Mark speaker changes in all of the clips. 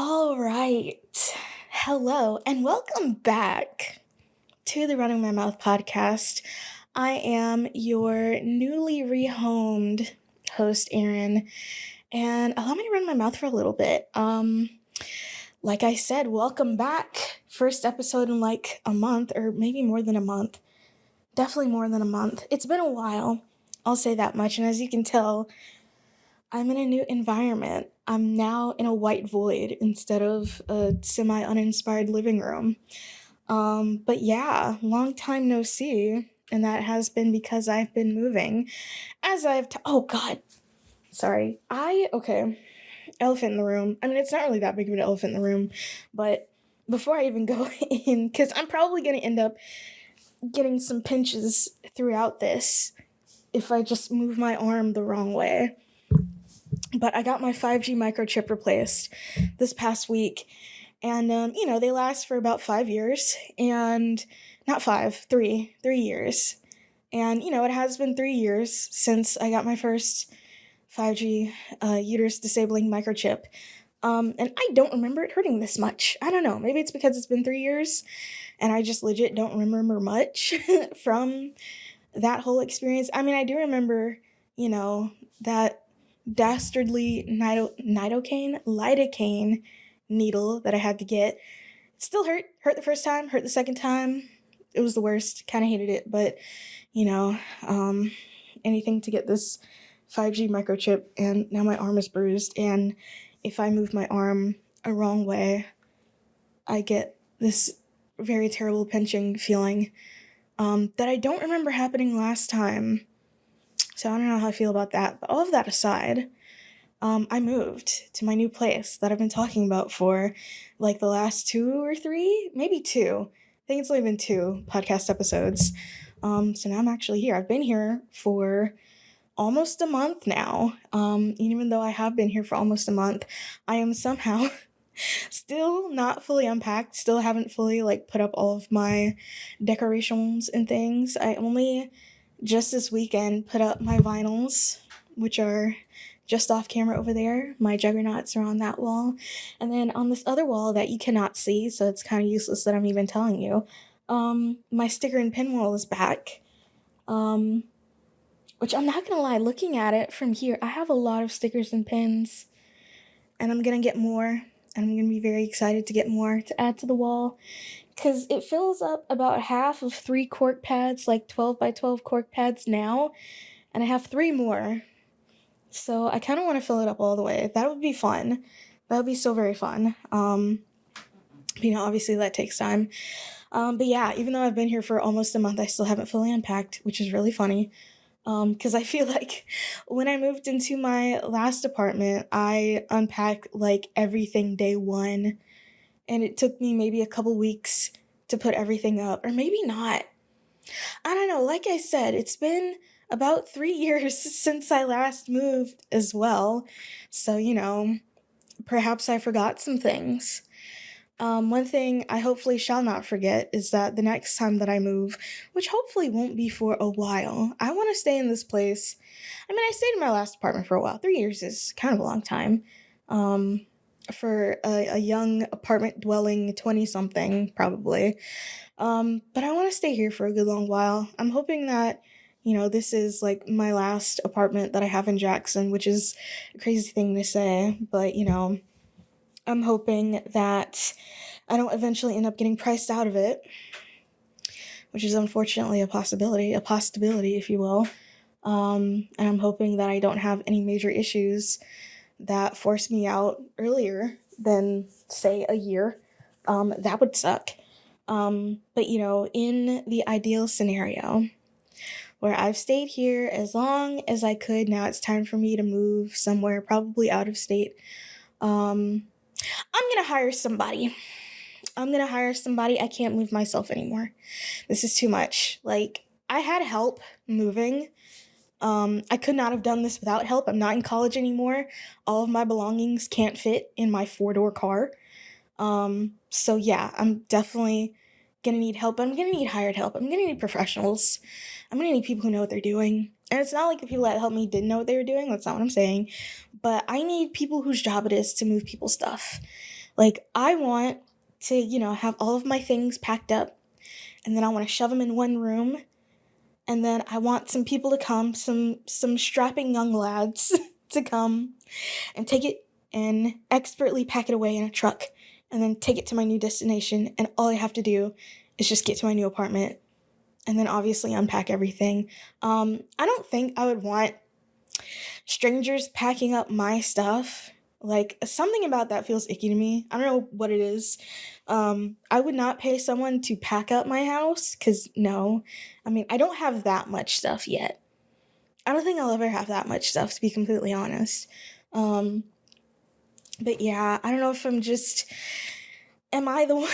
Speaker 1: All right. Hello and welcome back to the Running My Mouth podcast. I am your newly rehomed host, Erin, and allow me to run my mouth for a little bit. Like I said, welcome back. First episode in like a month, or maybe more than a month. Definitely more than a month. It's been a while. I'll say that much. And as you can tell, I'm in a new environment. I'm now in a white void instead of a semi uninspired living room. But yeah, long time no see. And that has been because I've been moving. Oh God, sorry. Okay, elephant in the room. I mean, it's not really that big of an elephant in the room, but before I even go in, because I'm probably going to end up getting some pinches throughout this if I just move my arm the wrong way. But I got my 5G microchip replaced this past week. And, they last for about 5 years. And not five, 3 years. And, it has been 3 years since I got my first 5G uterus disabling microchip. And I don't remember it hurting this much. I don't know. Maybe it's because it's been 3 years and I just legit don't remember much from that whole experience. I mean, I do remember, that dastardly lidocaine needle that I had to get. It still hurt the first time, hurt the second time. It was the worst. Kind of hated it, but you know, um, anything to get this 5G microchip. And now my arm is bruised, and if I move my arm a wrong way, I get this very terrible pinching feeling that I don't remember happening last time. So I don't know how I feel about that. But all of that aside, I moved to my new place that I've been talking about for like the last 2 or 3, maybe two. I think it's only been 2 podcast episodes. So now I'm actually here. I've been here for almost a month now. Even though I have been here for almost a month, I am somehow still not fully unpacked. Still haven't fully like put up all of my decorations and things. I only just this weekend put up my vinyls, which are just off camera over there. My juggernauts are on that wall. And then on this other wall that you cannot see, so it's kind of useless that I'm even telling you, my sticker and pin wall is back. Which I'm not gonna lie, looking at it from here, I have a lot of stickers and pins, and I'm gonna get more, and I'm gonna be very excited to get more to add to the wall, because it fills up about half of 3 cork pads, like 12 by 12 cork pads now, and I have 3 more. So I kind of want to fill it up all the way. That would be fun. That would be so very fun. Obviously that takes time. But yeah, even though I've been here for almost a month, I still haven't fully unpacked, which is really funny. Because I feel like when I moved into my last apartment, I unpacked like everything day one, and it took me maybe a couple weeks to put everything up, or maybe not. I don't know. Like I said, it's been about 3 years since I last moved as well. So, perhaps I forgot some things. One thing I hopefully shall not forget is that the next time that I move, which hopefully won't be for a while, I want to stay in this place. I mean, I stayed in my last apartment for a while. 3 years is kind of a long time. For a young apartment dwelling 20 something, probably. But I want to stay here for a good long while. I'm hoping that, this is like my last apartment that I have in Jackson, which is a crazy thing to say, but, I'm hoping that I don't eventually end up getting priced out of it, which is unfortunately a possibility, if you will. And I'm hoping that I don't have any major issues that force me out earlier than, say, a year. That would suck. But, in the ideal scenario where I've stayed here as long as I could, now it's time for me to move somewhere, probably out of state. I'm gonna hire somebody. I can't move myself anymore. This is too much. Like, I had help moving. I could not have done this without help. I'm not in college anymore. All of my belongings can't fit in my 4-door car. So yeah, I'm definitely gonna need help. I'm gonna need hired help. I'm gonna need professionals. I'm gonna need people who know what they're doing. And it's not like the people that helped me didn't know what they were doing. That's not what I'm saying. But I need people whose job it is to move people's stuff. Like, I want to, have all of my things packed up, and then I want to shove them in one room, and then I want some people to come, some strapping young lads to come and take it and expertly pack it away in a truck, and then take it to my new destination, and all I have to do is just get to my new apartment, and then obviously unpack everything. I don't think I would want strangers packing up my stuff. Like, something about that feels icky to me. I don't know what it is. I would not pay someone to pack up my house, because no. I mean, I don't have that much stuff yet. I don't think I'll ever have that much stuff, to be completely honest. But yeah, I don't know if I'm just, am I the one,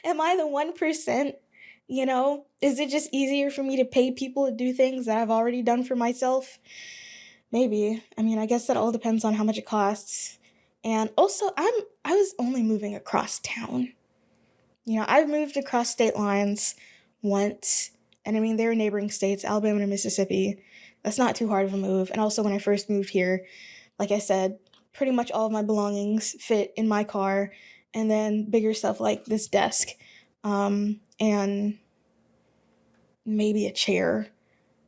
Speaker 1: am I the 1%? Is it just easier for me to pay people to do things that I've already done for myself? Maybe. I mean, I guess that all depends on how much it costs. And also, I was only moving across town. I've moved across state lines once, and I mean, they were neighboring states, Alabama and Mississippi. That's not too hard of a move. And also, when I first moved here, like I said, pretty much all of my belongings fit in my car, and then bigger stuff like this desk, and maybe a chair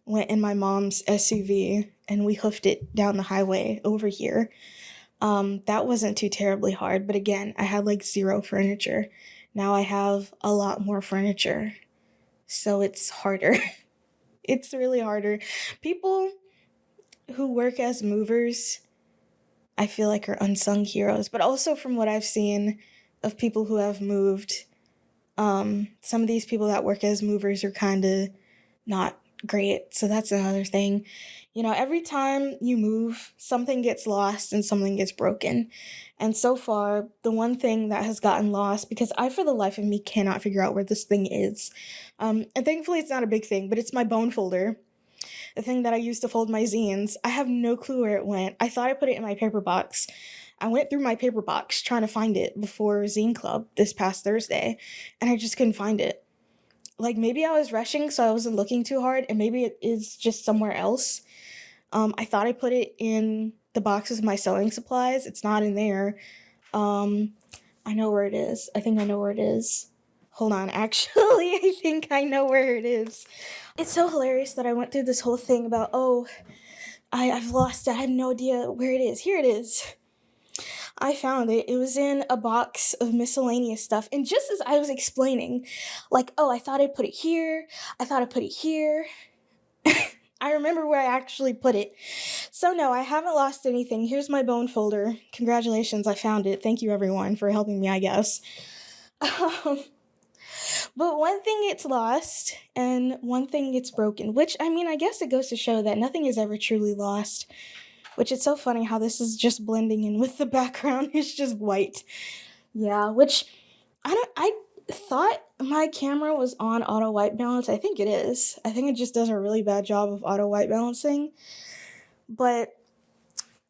Speaker 1: went in my mom's SUV, and we hoofed it down the highway over here. That wasn't too terribly hard, but again, I had like zero furniture. Now I have a lot more furniture, so it's harder. It's really harder. People who work as movers, I feel like, are unsung heroes, but also from what I've seen of people who have moved, some of these people that work as movers are kind of not great, so that's another thing. Every time you move, something gets lost and something gets broken. And so far, the one thing that has gotten lost, because I, for the life of me, cannot figure out where this thing is. And thankfully, it's not a big thing, but it's my bone folder. The thing that I used to fold my zines. I have no clue where it went. I thought I put it in my paper box. I went through my paper box trying to find it before Zine Club this past Thursday, and I just couldn't find it. Like, maybe I was rushing, so I wasn't looking too hard, and maybe it is just somewhere else. I thought I put it in the boxes of my sewing supplies. It's not in there. I know where it is. I think I know where it is. Hold on, actually, I think I know where it is. It's so hilarious that I went through this whole thing about, I've lost it. I have no idea where it is. Here it is. I found it. It was in a box of miscellaneous stuff. And just as I was explaining, like, I thought I put it here. I thought I put it here. I remember where I actually put it. So no, I haven't lost anything. Here's my bone folder. Congratulations, I found it. Thank you, everyone, for helping me, I guess. But one thing gets lost, and one thing gets broken, which, I mean, I guess it goes to show that nothing is ever truly lost, which it's so funny how this is just blending in with the background. It's just white. Yeah, which, I thought my camera was on auto white balance. I think it is. I think it just does a really bad job of auto white balancing. But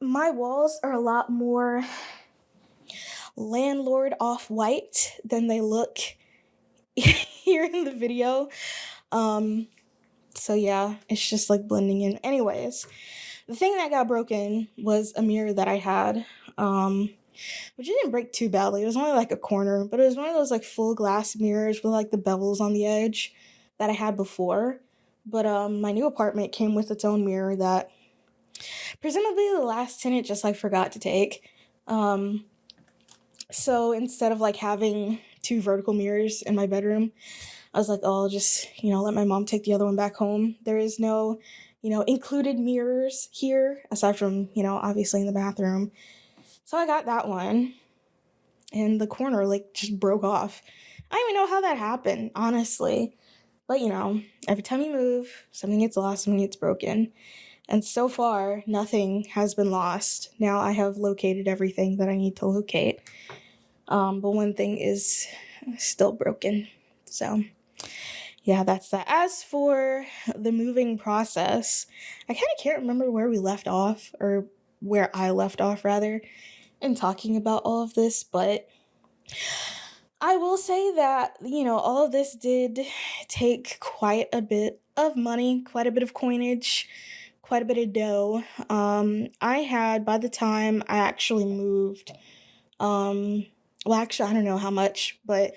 Speaker 1: my walls are a lot more landlord off-white than they look here in the video. So yeah, it's just like blending in. Anyways, the thing that got broken was a mirror that I had, which didn't break too badly. It was only like a corner, but it was one of those like full glass mirrors with like the bevels on the edge that I had before. But my new apartment came with its own mirror that presumably the last tenant just like forgot to take. So instead of like having two vertical mirrors in my bedroom, I was like, I'll just, let my mom take the other one back home. There is no, included mirrors here, aside from, obviously in the bathroom. So I got that one, and the corner, like, just broke off. I don't even know how that happened, honestly. But, every time you move, something gets lost, something gets broken. And so far, nothing has been lost. Now I have located everything that I need to locate. But one thing is still broken. So, yeah, that's that. As for the moving process, I kind of can't remember where we left off, or where I left off, rather, in talking about all of this, but I will say that, all of this did take quite a bit of money, quite a bit of coinage, quite a bit of dough. I had, by the time I actually moved, Well, actually, I don't know how much, but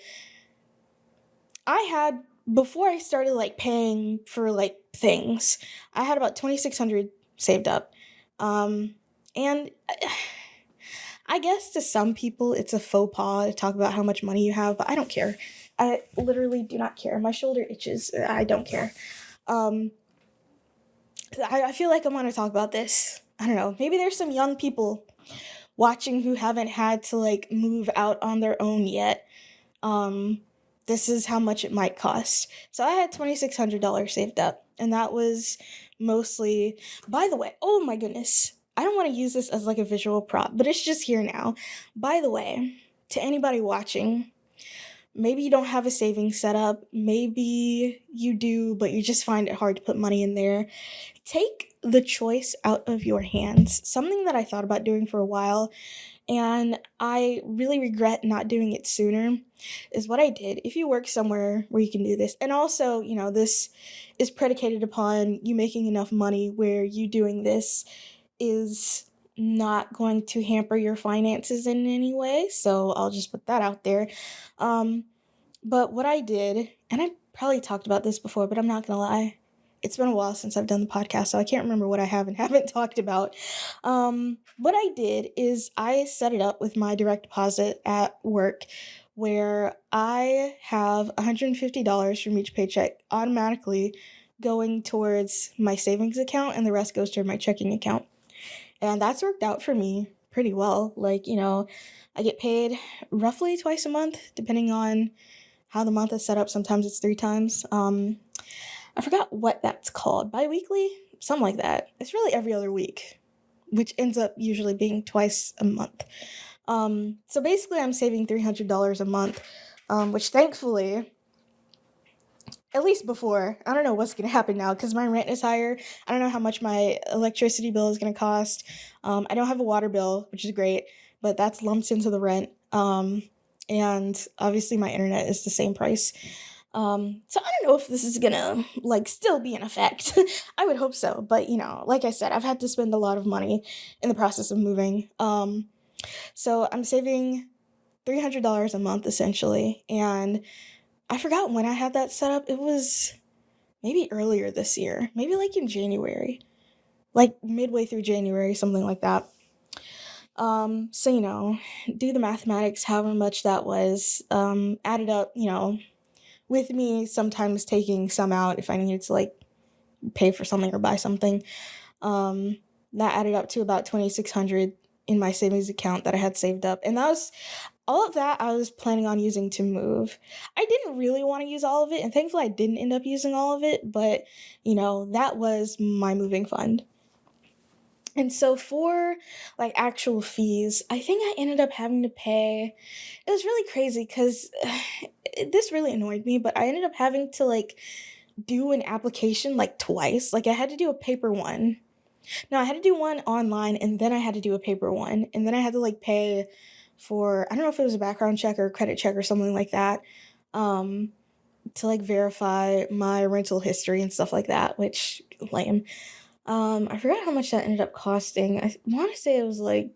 Speaker 1: I had, before I started like paying for like things, I had about 2,600 saved up. Um, and I guess to some people it's a faux pas to talk about how much money you have, but I don't care. I literally do not care. My shoulder itches. I don't care. Um, I feel like I want to talk about this. I don't know. Maybe there's some young people watching who haven't had to like move out on their own yet. Um, this is how much it might cost. So I had $2,600 saved up, and that was mostly, by the way, oh my goodness. I don't want to use this as like a visual prop, but it's just here now. By the way, to anybody watching, maybe you don't have a savings set up, maybe you do, but you just find it hard to put money in there. Take the choice out of your hands. Something that I thought about doing for a while, and I really regret not doing it sooner, is what I did. If you work somewhere where you can do this, and also, this is predicated upon you making enough money where you doing this is not going to hamper your finances in any way. So I'll just put that out there. Um, but what I did, and I probably talked about this before, but I'm not gonna lie. It's been a while since I've done the podcast, so I can't remember what I have and haven't talked about. What I did is I set it up with my direct deposit at work where I have $150 from each paycheck automatically going towards my savings account, and the rest goes toward my checking account. And that's worked out for me pretty well. Like, I get paid roughly twice a month, depending on how the month is set up. Sometimes it's 3 times. I forgot what that's called. Bi-weekly? Something like that. It's really every other week, which ends up usually being twice a month. So basically I'm saving $300 a month, which thankfully, at least before, I don't know what's going to happen now because my rent is higher. I don't know how much my electricity bill is going to cost. I don't have a water bill, which is great, but that's lumped into the rent. And obviously my internet is the same price. So I don't know if this is gonna like still be in effect. I would hope so, but like I said, I've had to spend a lot of money in the process of moving. So I'm saving $300 a month essentially, and I forgot when I had that set up. It was maybe earlier this year, maybe like in January, like midway through January, something like that. So do the mathematics, however much that was, added up, with me sometimes taking some out if I needed to like pay for something or buy something. That added up to about 2,600 in my savings account that I had saved up. And that was all of that I was planning on using to move. I didn't really want to use all of it, and thankfully I didn't end up using all of it, but that was my moving fund. And so for like actual fees, I think I ended up having to pay. It was really crazy because this really annoyed me, but I ended up having to like do an application like twice. Like I had to do a paper one. No, I had to do one online and then I had to do a paper one. And then I had to like pay for, I don't know if it was a background check or a credit check or something like that, to like verify my rental history and stuff like that, which lame. I forgot how much that ended up costing. I want to say it was like,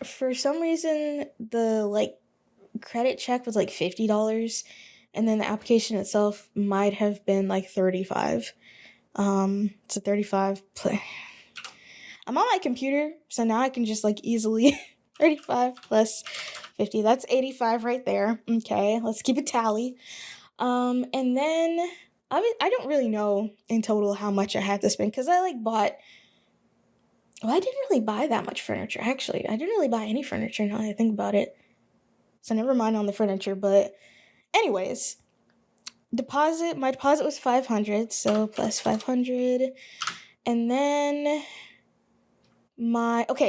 Speaker 1: for some reason, the like credit check was like $50, and then the application itself might have been like 35. So 35. I'm on my computer, so now I can just like easily 35 plus 50. That's 85 right there. Okay, let's keep a tally. And then I don't really know in total how much I had to spend because I like bought. Well, I didn't really buy that much furniture, actually. I didn't really buy any furniture now that I think about it. So never mind on the furniture, but anyways, my deposit was 500, so plus 500. And then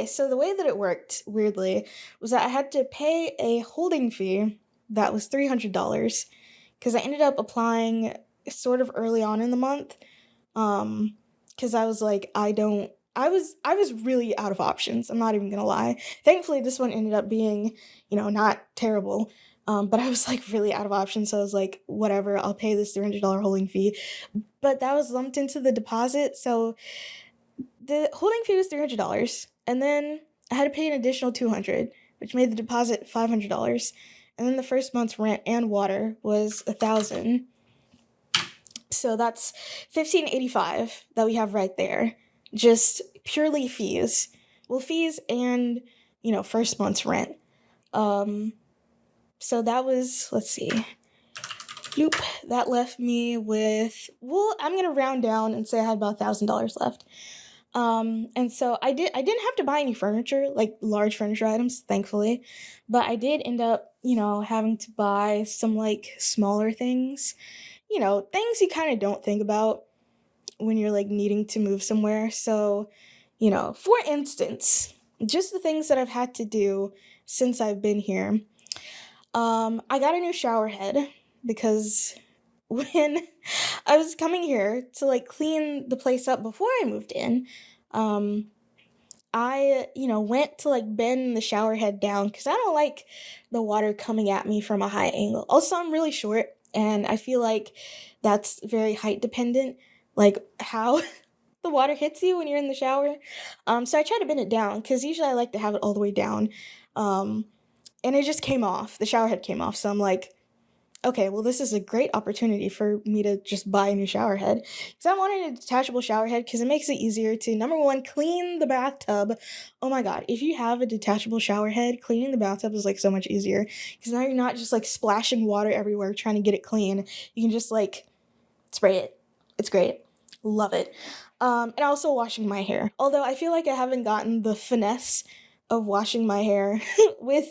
Speaker 1: so the way that it worked, weirdly, was that I had to pay a holding fee that was $300 because I ended up applying sort of early on in the month. Because I was like, I was really out of options. I'm not even gonna lie. Thankfully, this one ended up being, not terrible. But I was like really out of options. So I was like, whatever, I'll pay this $300 holding fee. But that was lumped into the deposit. So the holding fee was $300. And then I had to pay an additional $200. which made the deposit $500. And then the first month's rent and water was $1,000. So that's $1,585 that we have right there. Just purely fees. Well, fees and, first month's rent. So that was, let's see. Nope. That left me with, well, I'm going to round down and say I had about $1,000 left. And so I didn't have to buy any furniture, like large furniture items, thankfully, but I did end up, having to buy some like smaller things, things you kind of don't think about when you're like needing to move somewhere. So, for instance, just the things that I've had to do since I've been here. I got a new shower head because when I was coming here to like clean the place up before I moved in, I, went to like bend the shower head down because I don't like the water coming at me from a high angle. Also, I'm really short and I feel like that's very height dependent, like how the water hits you when you're in the shower. So I try to bend it down because usually I like to have it all the way down. And it just came off. The shower head came off. So I'm like, okay, well, this is a great opportunity for me to just buy a new shower head. Because I wanted a detachable shower head because it makes it easier to, number one, clean the bathtub. Oh my God, if you have a detachable shower head, cleaning the bathtub is like so much easier. Because now you're not just like splashing water everywhere trying to get it clean. You can just like spray it. It's great. Love it. And also washing my hair. Although I feel like I haven't gotten the finesse of washing my hair with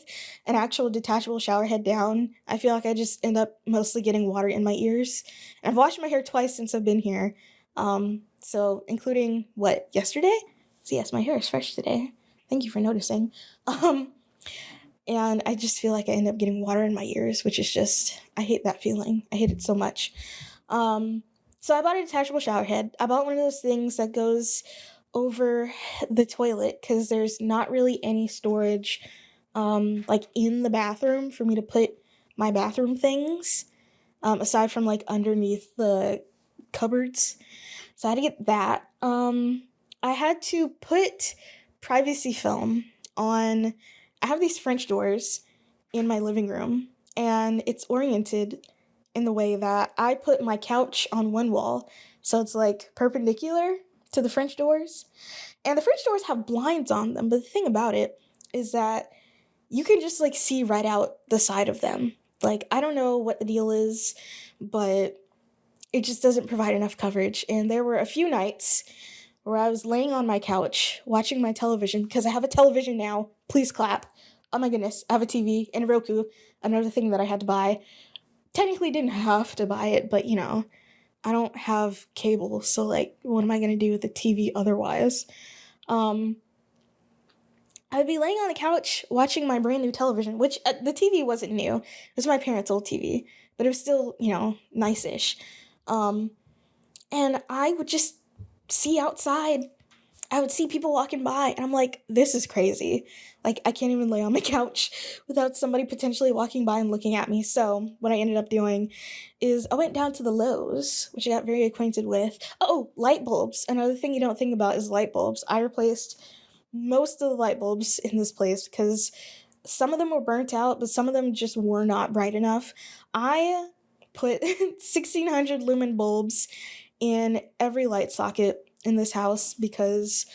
Speaker 1: an actual detachable shower head down. I feel like I just end up mostly getting water in my ears. And I've washed my hair twice since I've been here. So including yesterday? So yes, my hair is fresh today. Thank you for noticing. And I just feel like I end up getting water in my ears, which is just, I hate that feeling. I hate it so much. So I bought a detachable shower head. I bought one of those things that goes over the toilet because there's not really any storage like in the bathroom for me to put my bathroom things aside from like underneath the cupboards. So I had to get that. I had to put privacy film on. I have these French doors in my living room and it's oriented in the way that I put my couch on one wall so it's like perpendicular to the French doors. And the French doors have blinds on them, but the thing about it is that you can just like see right out the side of them. Like, I don't know what the deal is, but it just doesn't provide enough coverage. And there were a few nights where I was laying on my couch watching my television, because I have a television now. Please clap. Oh my goodness, I have a TV and a Roku, another thing that I had to buy. Technically didn't have to buy it, but I don't have cable, so like, what am I gonna do with the TV otherwise? I'd be laying on the couch watching my brand new television, which the TV wasn't new. It was my parents' old TV, but it was still, nice-ish. And I would just see outside. I would see people walking by, and I'm like, this is crazy. Like, I can't even lay on my couch without somebody potentially walking by and looking at me. So what I ended up doing is I went down to the Lowe's, which I got very acquainted with. Oh, light bulbs. Another thing you don't think about is light bulbs. I replaced most of the light bulbs in this place because some of them were burnt out, but some of them just were not bright enough. I put 1600 lumen bulbs in every light socket in this house because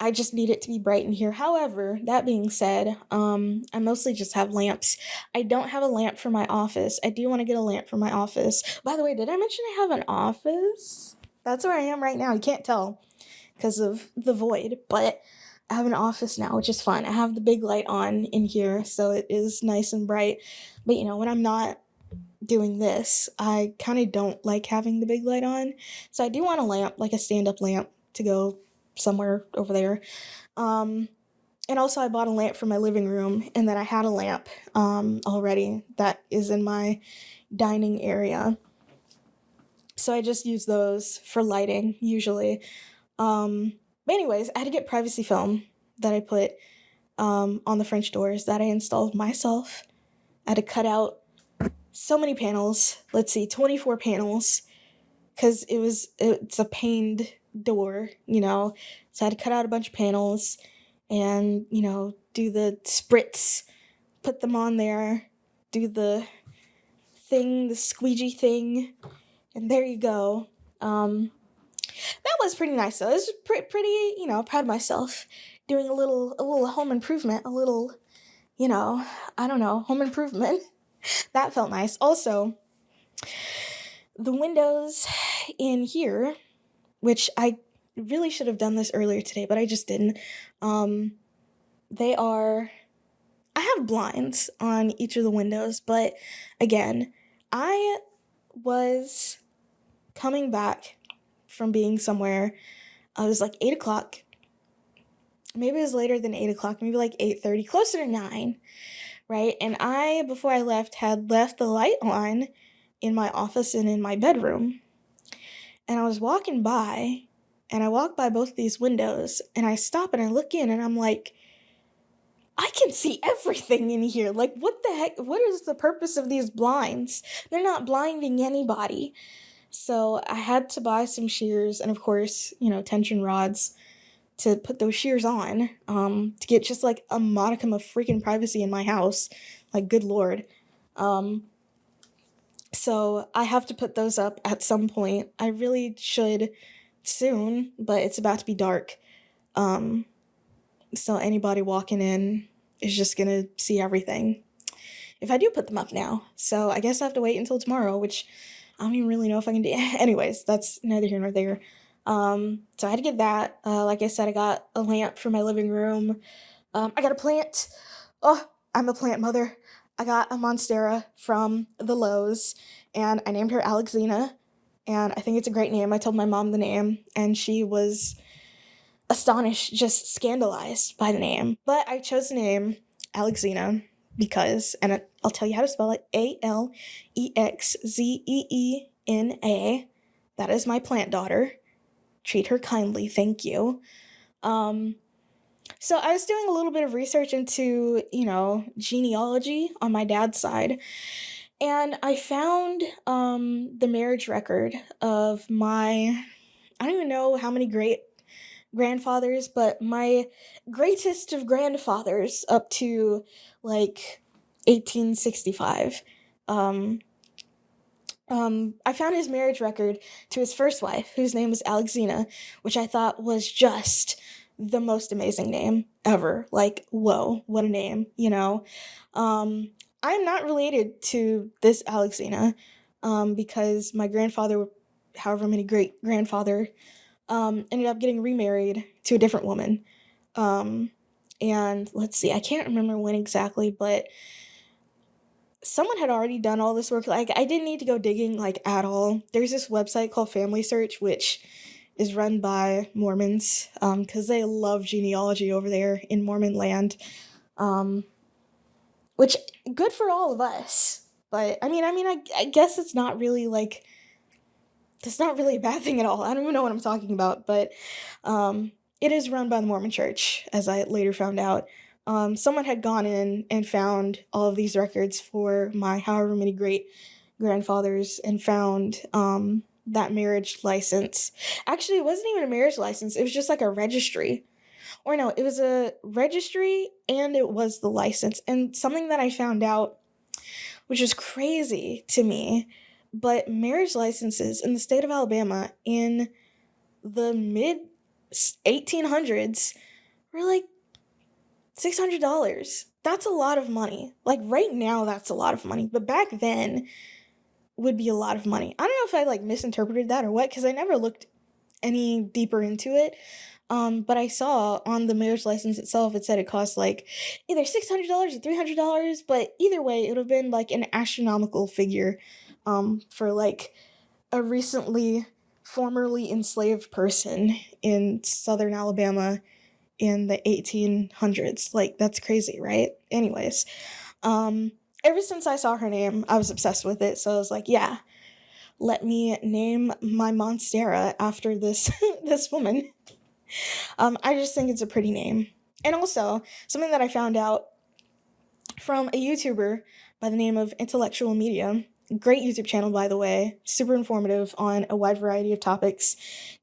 Speaker 1: I just need it to be bright in here. However, that being said, I mostly just have lamps. I don't have a lamp for my office. I do want to get a lamp for my office. By the way, did I mention I have an office? That's where I am right now. You can't tell because of the void, but I have an office now, which is fun. I have the big light on in here, so it is nice and bright. But when I'm not doing this, I kind of don't like having the big light on. So I do want a lamp, like a stand-up lamp, to go somewhere over there. And also I bought a lamp for my living room, and then I had a lamp already that is in my dining area. So I just use those for lighting, usually. But anyways, I had to get privacy film that I put on the French doors that I installed myself. I had to cut out so many panels. Let's see, 24 panels, because it's a paned door, So I had to cut out a bunch of panels and, do the spritz, put them on there, do the thing, the squeegee thing, and there you go. That was pretty nice though. It was pretty, proud of myself doing a little home improvement, a little, I don't know, home improvement. That felt nice. Also, the windows in here, which I really should have done this earlier today, but I just didn't. They are, I have blinds on each of the windows, but again, I was coming back from being somewhere. I was like 8 o'clock. Maybe it was later than 8 o'clock, maybe like 8:30, closer to 9, right? And I, before I left, had left the light on in my office and in my bedroom. And I was walking by, and I walked by both of these windows, and I stop and I look in, and I'm like, I can see everything in here. Like, what the heck? What is the purpose of these blinds? They're not blinding anybody. So I had to buy some shears and, of course, tension rods to put those shears on, to get just like a modicum of freaking privacy in my house. Like, good Lord. So I have to put those up at some point. I really should soon, but it's about to be dark. So anybody walking in is just gonna see everything if I do put them up now. So I guess I have to wait until tomorrow, which I don't even really know if I can do. Anyways, that's neither here nor there. So I had to get that. Like I said, I got a lamp for my living room. I got a plant. Oh, I'm a plant mother. I got a Monstera from the Lowe's, and I named her Alexina, and I think it's a great name. I told my mom the name, and she was astonished, just scandalized by the name. But I chose the name Alexina because, and I'll tell you how to spell it, Alexzeena. That is my plant daughter. Treat her kindly, thank you. So I was doing a little bit of research into, genealogy on my dad's side, and I found the marriage record of I don't even know how many great grandfathers, but my greatest of grandfathers up to like 1865. I found his marriage record to his first wife, whose name was Alexina, which I thought was just the most amazing name ever. Like, whoa, what a name, I'm not related to this Alexina, because my grandfather, however many great grandfather, ended up getting remarried to a different woman. And let's see, I can't remember when exactly, but someone had already done all this work. Like, I didn't need to go digging, like, at all. There's this website called Family Search, which is run by Mormons, because they love genealogy over there in Mormon land, which, good for all of us. But, I guess it's not really, like, it's not really a bad thing at all. I don't even know what I'm talking about, but it is run by the Mormon Church, as I later found out. Someone had gone in and found all of these records for my however many great grandfathers and found that marriage license. Actually, it wasn't even a marriage license. It was just like a registry. Or no, it was a registry and it was the license. And something that I found out, which was crazy to me, but marriage licenses in the state of Alabama in the mid 1800s were like $600. That's a lot of money. Like, right now, that's a lot of money. But back then would be a lot of money. I don't know if I, like, misinterpreted that or what, because I never looked any deeper into it. But I saw on the marriage license itself, it said it cost, like, either $600 or $300. But either way, it would have been, like, an astronomical figure for, like, a formerly enslaved person in southern Alabama in the 1800s. Like, that's crazy, right? Anyways, ever since I saw her name, I was obsessed with it. So I was like, yeah, let me name my Monstera after this this woman. I just think it's a pretty name. And also, something that I found out from a YouTuber by the name of Intellectual Media, Great YouTube channel, by the way, super informative on a wide variety of topics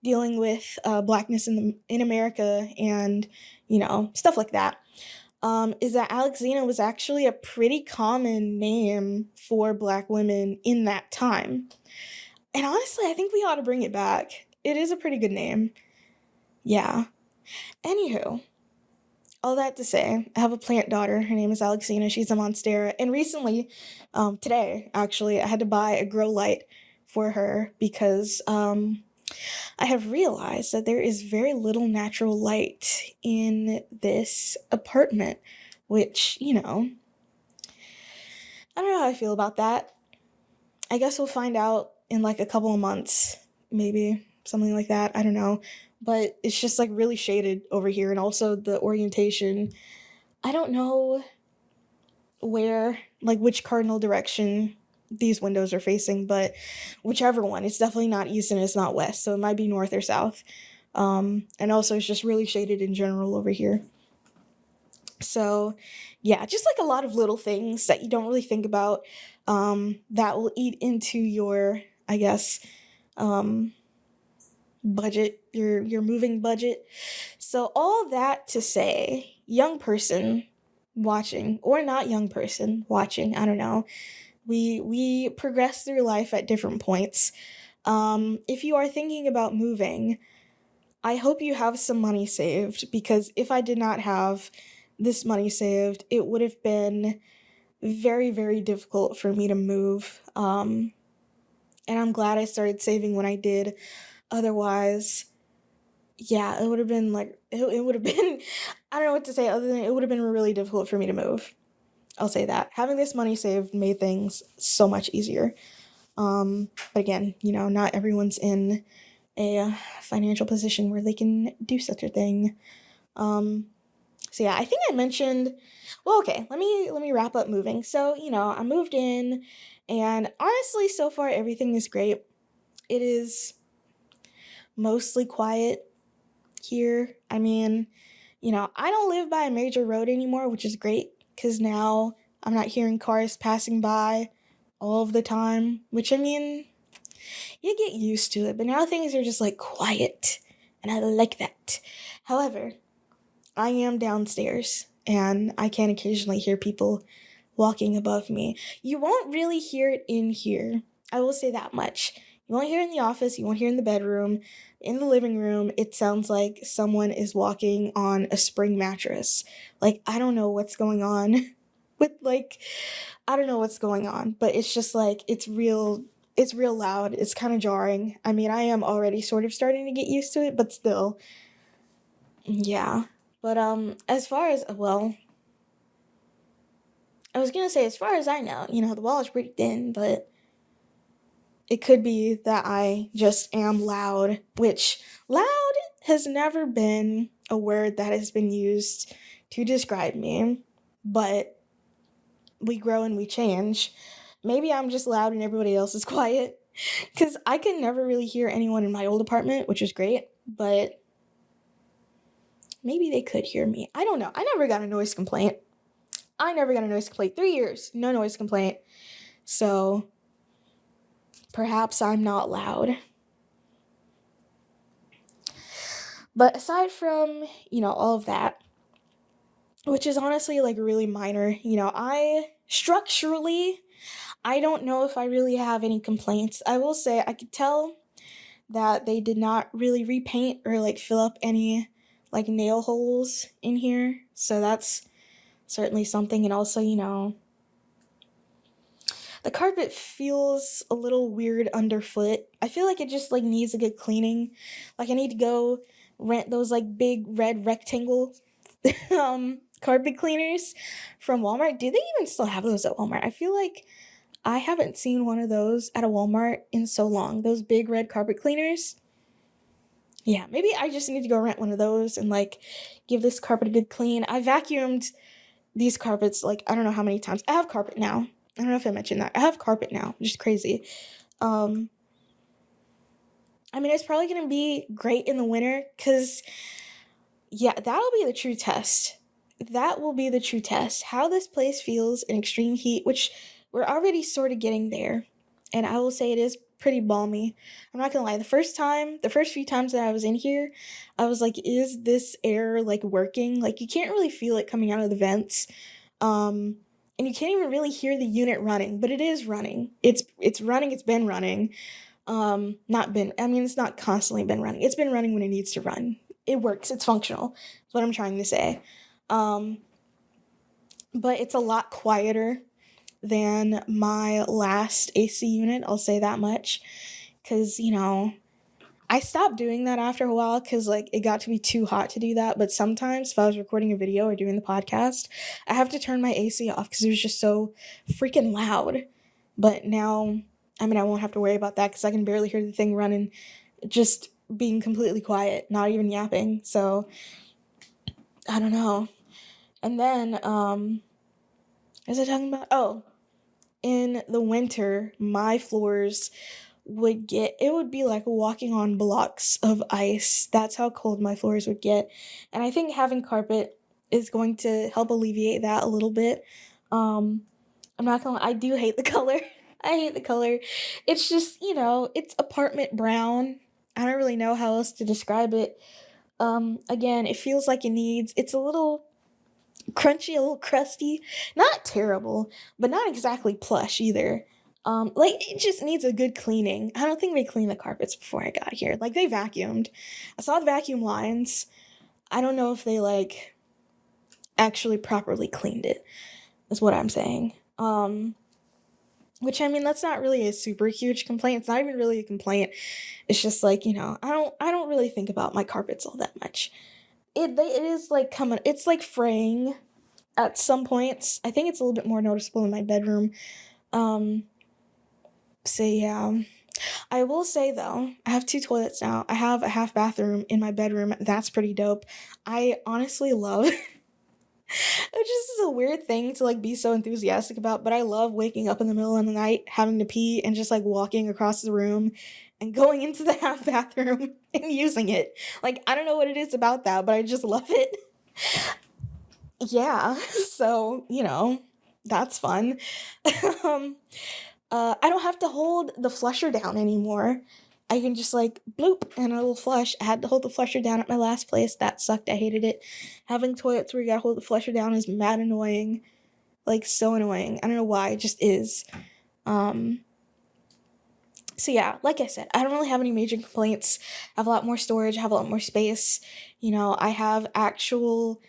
Speaker 1: dealing with blackness in America and, stuff like that. Is that Alexina was actually a pretty common name for black women in that time. And honestly, I think we ought to bring it back. It is a pretty good name. Yeah. Anywho, all that to say, I have a plant daughter. Her name is Alexina. She's a monstera. And recently, today, actually, I had to buy a grow light for her because I have realized that there is very little natural light in this apartment, which, I don't know how I feel about that. I guess we'll find out in like a couple of months, maybe something like that. I don't know. But it's just like really shaded over here. And also the orientation, I don't know which cardinal direction these windows are facing, but whichever one, it's definitely not east and it's not west. So it might be north or south. And also it's just really shaded in general over here. So yeah, just like a lot of little things that you don't really think about that will eat into your, I guess, budget, your moving budget. So all that to say, young person watching or not young person watching, I don't know. We progress through life at different points. If you are thinking about moving, I hope you have some money saved, because if I did not have this money saved, it would have been very, very difficult for me to move. And I'm glad I started saving when I did. Otherwise, yeah, it would have been it would have been, I don't know what to say other than it would have been really difficult for me to move. I'll say that. Having this money saved made things so much easier. But again, not everyone's in a financial position where they can do such a thing. So yeah, I think I mentioned, well, okay, let me wrap up moving. So, I moved in, and honestly, so far everything is great. It is mostly quiet here. I mean, I don't live by a major road anymore, which is great, because now I'm not hearing cars passing by all of the time, which, I mean, you get used to it, but now things are just like quiet, and I like that. However, I am downstairs, and I can occasionally hear people walking above me. You won't really hear it in here, I will say that much. You won't hear it in the office, you won't hear it in the bedroom. In the living room, it sounds like someone is walking on a spring mattress. Like, I don't know what's going on I don't know what's going on, but it's just like, it's real loud. It's kind of jarring. I mean, I am already sort of starting to get used to it, but still. Yeah. But as far as, well, I was gonna say, as far as I know, the wall is pretty thin, but it could be that I just am loud, which loud has never been a word that has been used to describe me, but we grow and we change. Maybe I'm just loud and everybody else is quiet, because I could never really hear anyone in my old apartment, which was great, but maybe they could hear me. I don't know. I never got a noise complaint. 3 years, no noise complaint. So perhaps I'm not loud. But aside from, all of that, which is honestly like really minor, I don't know if I really have any complaints. I will say I could tell that they did not really repaint or like fill up any like nail holes in here. So that's certainly something. And also, the carpet feels a little weird underfoot. I feel like it just like needs a good cleaning. Like I need to go rent those like big red rectangle carpet cleaners from Walmart. Do they even still have those at Walmart? I feel like I haven't seen one of those at a Walmart in so long. Those big red carpet cleaners. Yeah, maybe I just need to go rent one of those and like give this carpet a good clean. I vacuumed these carpets like I don't know how many times. I have carpet now. I don't know if I mentioned that. I have carpet now, which is crazy. I mean, it's probably going to be great in the winter because, yeah, that'll be the true test. That will be the true test. How this place feels in extreme heat, which we're already sort of getting there. And I will say it is pretty balmy. I'm not gonna lie. The first few times that I was in here, I was like, is this air like working? Like you can't really feel it coming out of the vents. Um, and you can't even really hear the unit running, but it is running. It's running, it's been running. Not been, I mean, it's not constantly been running. It's been running when it needs to run. It works, it's functional. That's what I'm trying to say. Um, but it's a lot quieter than my last AC unit, I'll say that much. Because, I stopped doing that after a while because, like, it got to be too hot to do that. But sometimes, if I was recording a video or doing the podcast, I have to turn my AC off because it was just so freaking loud. But now, I mean, I won't have to worry about that because I can barely hear the thing running, just being completely quiet, not even yapping. So, I don't know. And then, what was I talking about? Oh, in the winter, my floors it would be like walking on blocks of ice. That's how cold my floors would get. And I think having carpet is going to help alleviate that a little bit. I'm not gonna lie, I do hate the color. I hate the color. It's just, it's apartment brown. I don't really know how else to describe it. Again, it feels like it's a little crunchy, a little crusty. Not terrible, but not exactly plush either. Like it just needs a good cleaning. I don't think they cleaned the carpets before I got here. Like they vacuumed. I saw the vacuum lines. I don't know if they like actually properly cleaned it. Is what I'm saying. Which I mean that's not really a super huge complaint. It's not even really a complaint. It's just like, I don't really think about my carpets all that much. It is like it's like fraying at some points. I think it's a little bit more noticeable in my bedroom. So yeah. I will say though, I have 2 toilets now. I have a half bathroom in my bedroom. That's pretty dope. I honestly love which is a weird thing to like be so enthusiastic about, but I love waking up in the middle of the night, having to pee, and just like walking across the room and going into the half bathroom and using it. Like I don't know what it is about that, but I just love it. Yeah, so that's fun. um, I don't have to hold the flusher down anymore. I can just like bloop and it'll flush. I had to hold the flusher down at my last place. That sucked. I hated it. Having toilets where you gotta hold the flusher down is mad annoying. Like so annoying. I don't know why. It just is. Um, so yeah, like I said, I don't really have any major complaints. I have a lot more storage. I have a lot more space. I have an actual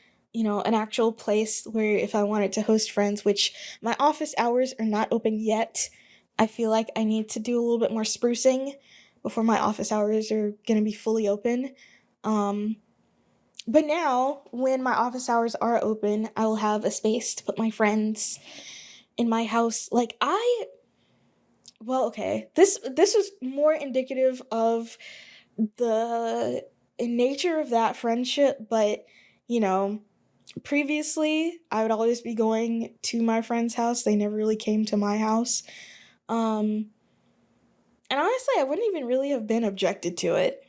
Speaker 1: place where if I wanted to host friends, which my office hours are not open yet. I feel like I need to do a little bit more sprucing before my office hours are going to be fully open. Um, but now, when my office hours are open, I will have a space to put my friends in my house. Well, okay, this was more indicative of the nature of that friendship, but you know, previously I would always be going to my friend's house. They never really came to my house. Um, and honestly, I wouldn't even really have been objected to it.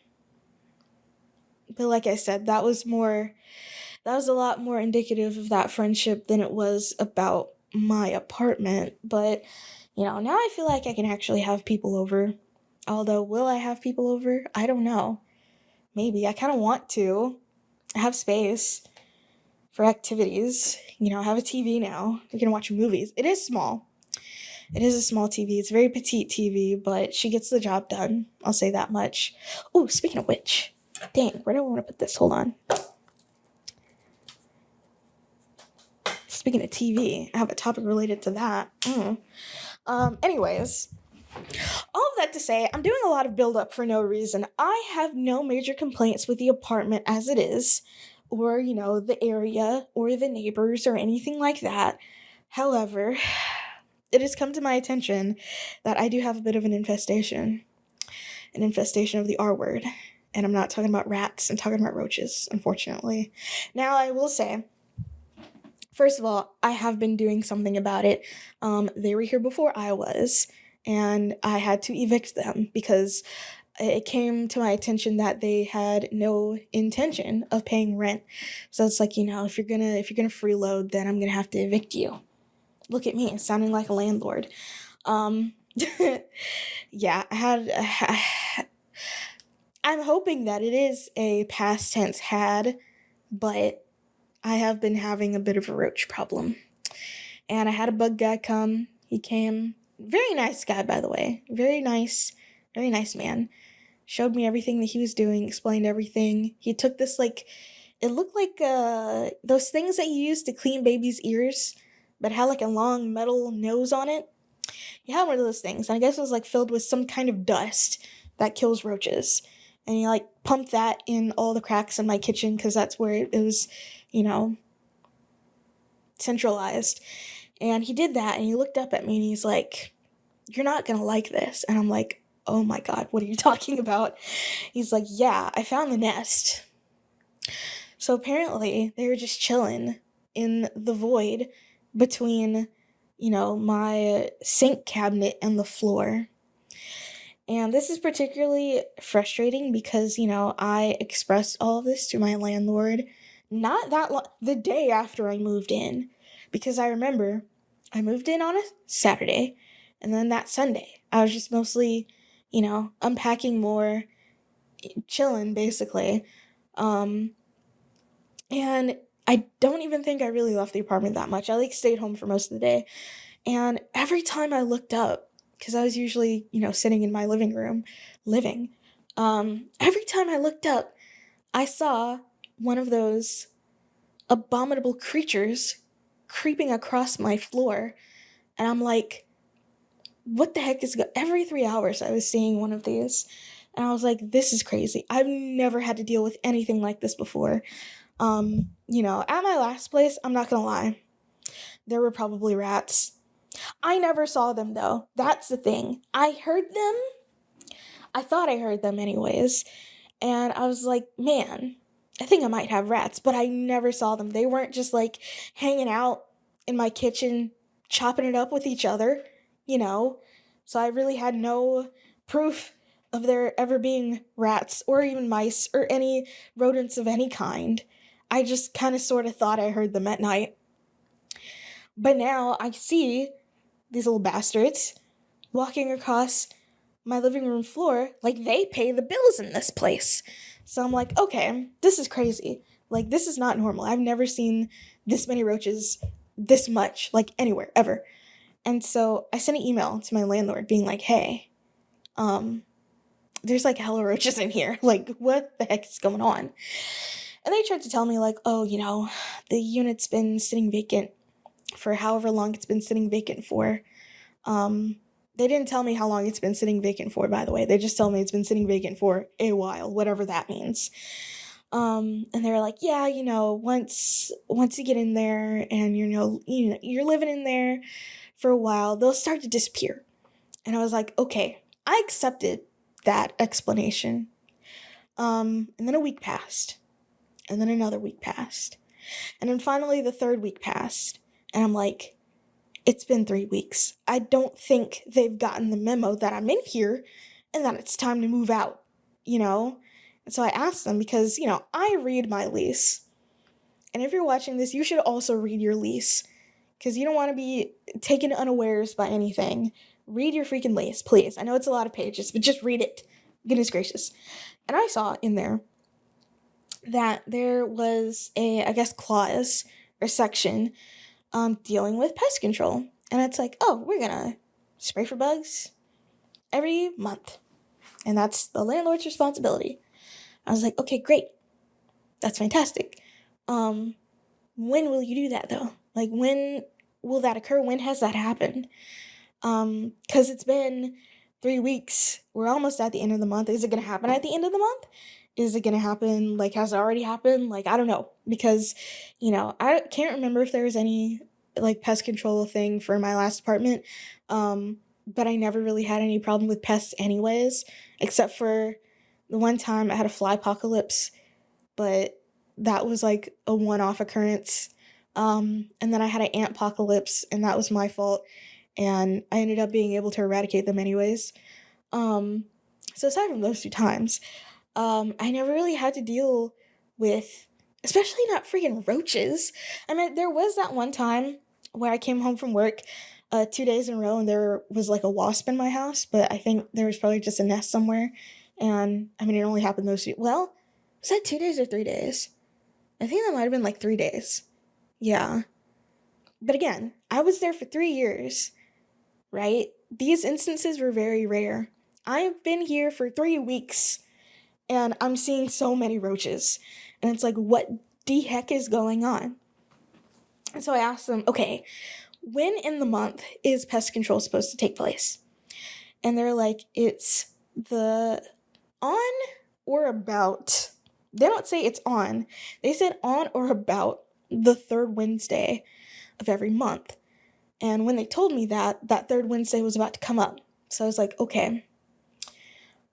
Speaker 1: But like I said, that was a lot more indicative of that friendship than it was about my apartment. But, now I feel like I can actually have people over. Although, will I have people over? I don't know. Maybe. I kind of want to. I have space for activities. I have a TV now. We can watch movies. It is small. It is a small TV. It's a very petite TV, but she gets the job done. I'll say that much. Oh, speaking of which. Dang, where do I want to put this? Hold on. Speaking of TV, I have a topic related to that. Anyways, all of that to say, I'm doing a lot of build up for no reason. I have no major complaints with the apartment as it is, or, the area, or the neighbors, or anything like that. However, it has come to my attention that I do have a bit of an infestation of the R word. And I'm not talking about rats, I'm talking about roaches, unfortunately. Now, I will say, first of all, I have been doing something about it. They were here before I was, and I had to evict them because it came to my attention that they had no intention of paying rent. So it's like, if you're gonna freeload, then I'm gonna have to evict you. Look at me, sounding like a landlord. Yeah, I'm hoping that it is a past tense had, but I have been having a bit of a roach problem. And I had a bug guy come. He came. Very nice guy, by the way. Very nice man. Showed me everything that he was doing, explained everything. He took this, like, it looked like those things that you use to clean babies' ears, but had like a long metal nose on it. He had one of those things, and I guess it was like filled with some kind of dust that kills roaches. And he like pumped that in all the cracks in my kitchen because that's where it was, you know, centralized. And he did that, and he looked up at me and he's like, "You're not gonna like this." And I'm like, "Oh my god, what are you talking about?" He's like, "Yeah, I found the nest." So apparently they were just chilling in the void between, my sink cabinet and the floor. And this is particularly frustrating because, I expressed all of this to my landlord not that long, the day after I moved in. Because I remember I moved in on a Saturday, and then that Sunday, I was just mostly, unpacking more, chilling basically. Um, and I don't even think I really left the apartment that much. I like stayed home for most of the day. And every time I looked up, because I was usually, sitting in my living room, living, every time I looked up, I saw one of those abominable creatures creeping across my floor. And I'm like, what the heck every 3 hours I was seeing one of these. And I was like, this is crazy. I've never had to deal with anything like this before. At my last place, I'm not gonna lie, there were probably rats. I never saw them though. That's the thing. I heard them. I thought I heard them anyways. And I was like, man, I think I might have rats, but I never saw them. They weren't just like hanging out in my kitchen, chopping it up with each other, you know? So I really had no proof of there ever being rats or even mice or any rodents of any kind. I just kind of sort of thought I heard them at night. But now I see these little bastards walking across my living room floor like they pay the bills in this place. So I'm like, okay, this is crazy. Like, this is not normal. I've never seen this many roaches this much, like anywhere, ever. And so I sent an email to my landlord being like, hey, there's like hella roaches in here. Like, what the heck is going on? And they tried to tell me, like, oh, the unit's been sitting vacant for however long it's been sitting vacant for. They didn't tell me how long it's been sitting vacant for, by the way. They just told me it's been sitting vacant for a while, whatever that means. And they were like, yeah, once you get in there and you're living in there for a while, they'll start to disappear. And I was like, okay, I accepted that explanation. And then a week passed. And then another week passed. And then finally the third week passed. And I'm like, it's been 3 weeks. I don't think they've gotten the memo that I'm in here and that it's time to move out, And so I asked them because, I read my lease. And if you're watching this, you should also read your lease because you don't want to be taken unawares by anything. Read your freaking lease, please. I know it's a lot of pages, but just read it. Goodness gracious. And I saw in there that there was I guess, clause or section dealing with pest control. And it's like, oh, we're gonna spray for bugs every month. And that's the landlord's responsibility. I was like, okay, great. That's fantastic. When will you do that though? Like, when will that occur? When has that happened? Because it's been 3 weeks. We're almost at the end of the month. Is it gonna happen at the end of the month? Is it gonna happen, like, has it already happened? Like, I don't know. Because, I can't remember if there was any like pest control thing for my last apartment. But I never really had any problem with pests anyways, except for the one time I had a fly apocalypse, but that was like a one-off occurrence. And then I had an ant apocalypse, and that was my fault, and I ended up being able to eradicate them anyways. So aside from those 2 times, I never really had to deal with, especially not freaking roaches. I mean, there was that one time where I came home from work. 2 days in a row, and there was like a wasp in my house, but I think there was probably just a nest somewhere. And I mean, it only happened those two. Well, was that 2 days or 3 days? I think that might have been like 3 days. Yeah. But again, I was there for 3 years, right? These instances were very rare. I've been here for 3 weeks and I'm seeing so many roaches. And it's like, what the heck is going on? And so I asked them, okay, when in the month is pest control supposed to take place? And they're like, it's the on or about, they don't say it's on, they said on or about the third Wednesday of every month. And when they told me that, that third Wednesday was about to come up. So I was like, okay.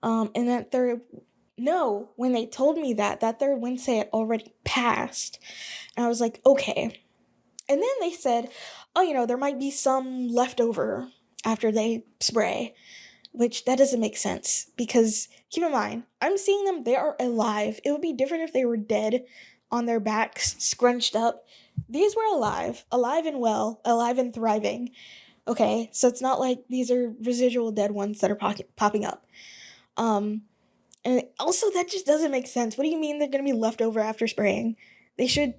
Speaker 1: And that third, no, when they told me that, that third Wednesday had already passed. And I was like, okay. And then they said, oh, there might be some leftover after they spray, which that doesn't make sense because keep in mind, I'm seeing them, they are alive. It would be different if they were dead on their backs, scrunched up. These were alive and well, alive and thriving. Okay, so it's not like these are residual dead ones that are popping up. And also that just doesn't make sense. What do you mean they're going to be left over after spraying? They should,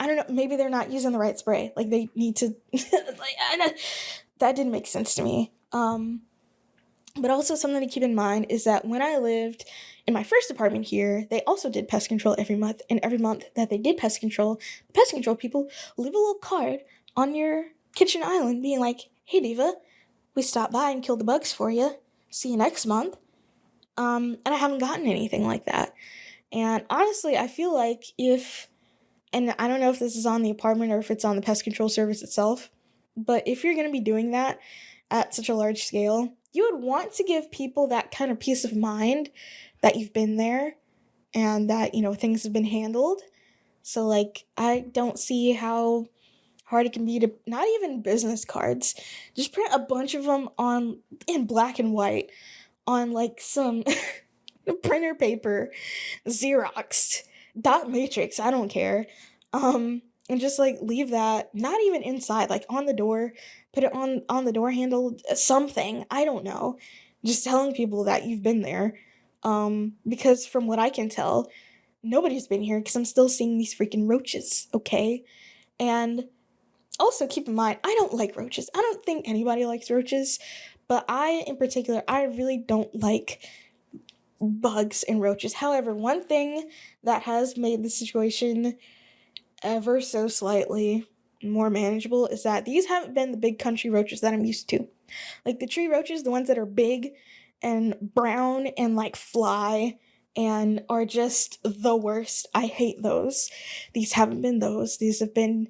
Speaker 1: I don't know, maybe they're not using the right spray. Like they need to, that didn't make sense to me. But also something to keep in mind is that when I lived in my first apartment here, they also did pest control every month. And every month that they did pest control, the pest control people leave a little card on your kitchen island being like, hey, Diva, we stopped by and killed the bugs for you. See you next month. And I haven't gotten anything like that. And honestly, I feel like and I don't know if this is on the apartment or if it's on the pest control service itself, but if you're going to be doing that at such a large scale, you would want to give people that kind of peace of mind that you've been there and that, things have been handled. So, like, I don't see how hard it can be to, not even business cards, just print a bunch of them in black and white on, like, some printer paper, Xeroxed, dot matrix, I don't care. And just, like, leave that, not even inside, like, on the door, put it on the door handle, something, I don't know. Just telling people that you've been there. Because from what I can tell, nobody's been here because I'm still seeing these freaking roaches, okay? And also keep in mind, I don't like roaches. I don't think anybody likes roaches, but I, in particular, I really don't like bugs and roaches. However, one thing that has made the situation ever so slightly more manageable is that these haven't been the big country roaches that I'm used to. Like the tree roaches, the ones that are big and brown and like fly and are just the worst. I hate those. These haven't been those. These have been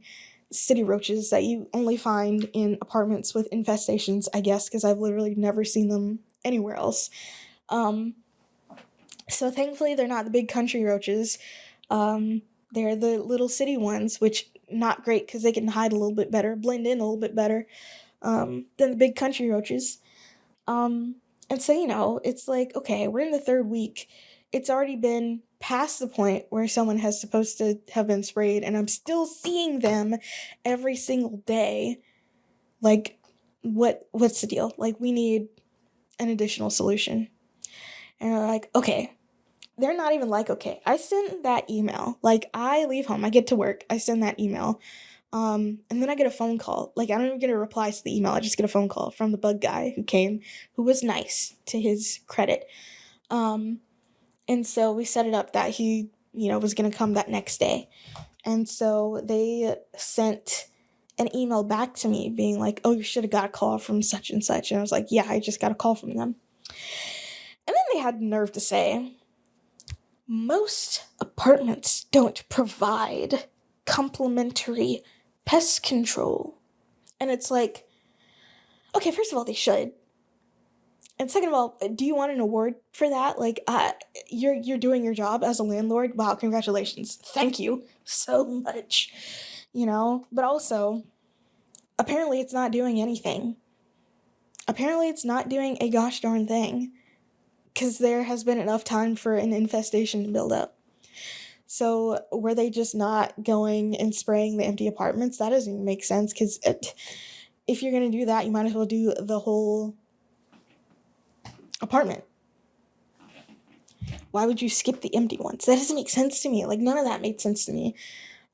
Speaker 1: city roaches that you only find in apartments with infestations, I guess, because I've literally never seen them anywhere else. So thankfully they're not the big country roaches. They're the little city ones, which not great because they can hide a little bit better, blend in a little bit better than the big country roaches. And so, it's like, okay, we're in the third week. It's already been past the point where someone has supposed to have been sprayed, and I'm still seeing them every single day. Like, what's the deal? Like, we need an additional solution. And they're like, okay. They're not even like, okay, I sent that email. Like, I leave home, I get to work, I send that email. And then I get a phone call. Like, I don't even get a reply to the email. I just get a phone call from the bug guy who came, who was nice, to his credit. And so we set it up that he, was going to come that next day. And so they sent an email back to me being like, oh, you should have got a call from such and such. And I was like, yeah, I just got a call from them. And then they had the nerve to say, most apartments don't provide complimentary pest control. And it's like, okay, first of all, they should. And second of all, do you want an award for that? Like, you're doing your job as a landlord. Wow, congratulations. Thank you so much. But also, apparently it's not doing anything. Apparently it's not doing a gosh darn thing. Because there has been enough time for an infestation to build up. So were they just not going and spraying the empty apartments? That doesn't even make sense because if you're going to do that, you might as well do the whole apartment. Why would you skip the empty ones? That doesn't make sense to me. Like, none of that made sense to me.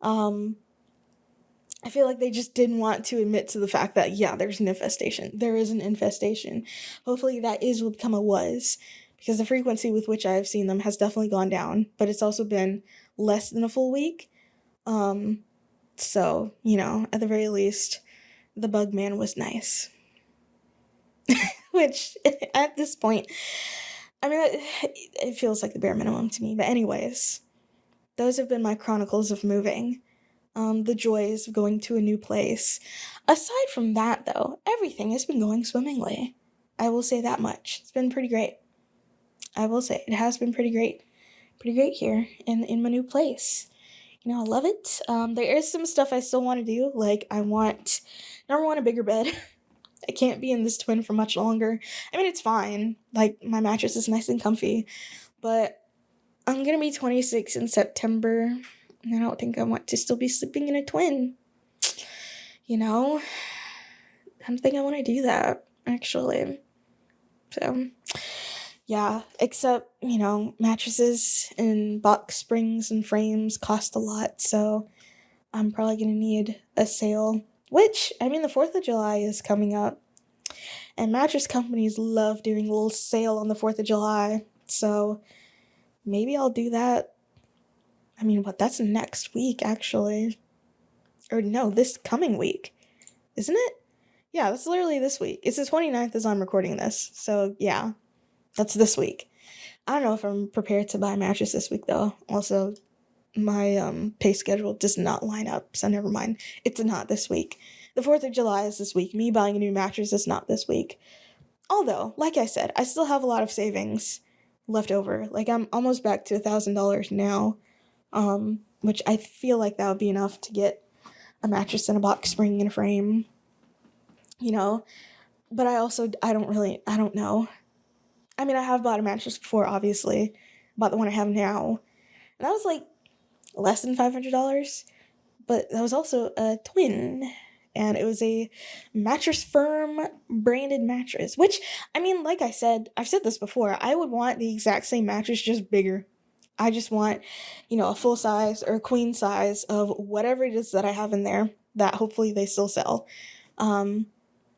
Speaker 1: I feel like they just didn't want to admit to the fact that, yeah, there's an infestation. There is an infestation. Hopefully that is what become a was, because the frequency with which I've seen them has definitely gone down, but it's also been less than a full week. So, you know, at the very least, the bug man was nice. Which, at this point, I mean, it feels like the bare minimum to me. But anyways, those have been my chronicles of moving. The joys of going to a new place. Aside from that, though, everything has been going swimmingly. I will say that much. It's been pretty great. I will say it has been pretty great. Pretty great here in my new place. You know, I love it. There is some stuff I still want to do. Like, I want, number one, a bigger bed. I can't be in this twin for much longer. I mean, it's fine. Like, my mattress is nice and comfy. But I'm going to be 26 in September. And I don't think I want to still be sleeping in a twin. You know? I don't think I want to do that, actually. So, yeah. Except, you know, mattresses and box springs and frames cost a lot. So, I'm probably going to need a sale. Which, I mean, the 4th of July is coming up. And mattress companies love doing a little sale on the 4th of July. So, maybe I'll do that. I mean, that's next week, actually. Or no, this coming week. Isn't it? Yeah, that's literally this week. It's the 29th as I'm recording this. So, yeah, that's this week. I don't know if I'm prepared to buy a mattress this week, though. Also, my pay schedule does not line up, so never mind. It's not this week. The 4th of July is this week. Me buying a new mattress is not this week. Although, like I said, I still have a lot of savings left over. Like, I'm almost back to $1,000 now. Which I feel like that would be enough to get a mattress and a box spring and a frame, you know, but I don't know. I mean, I have bought a mattress before, obviously, bought the one I have now, and that was like less than $500, but that was also a twin, and it was a Mattress Firm branded mattress, which, I mean, like I said, I've said this before, I would want the exact same mattress, just bigger. I just want, you know, a full size or a queen size of whatever it is that I have in there that hopefully they still sell.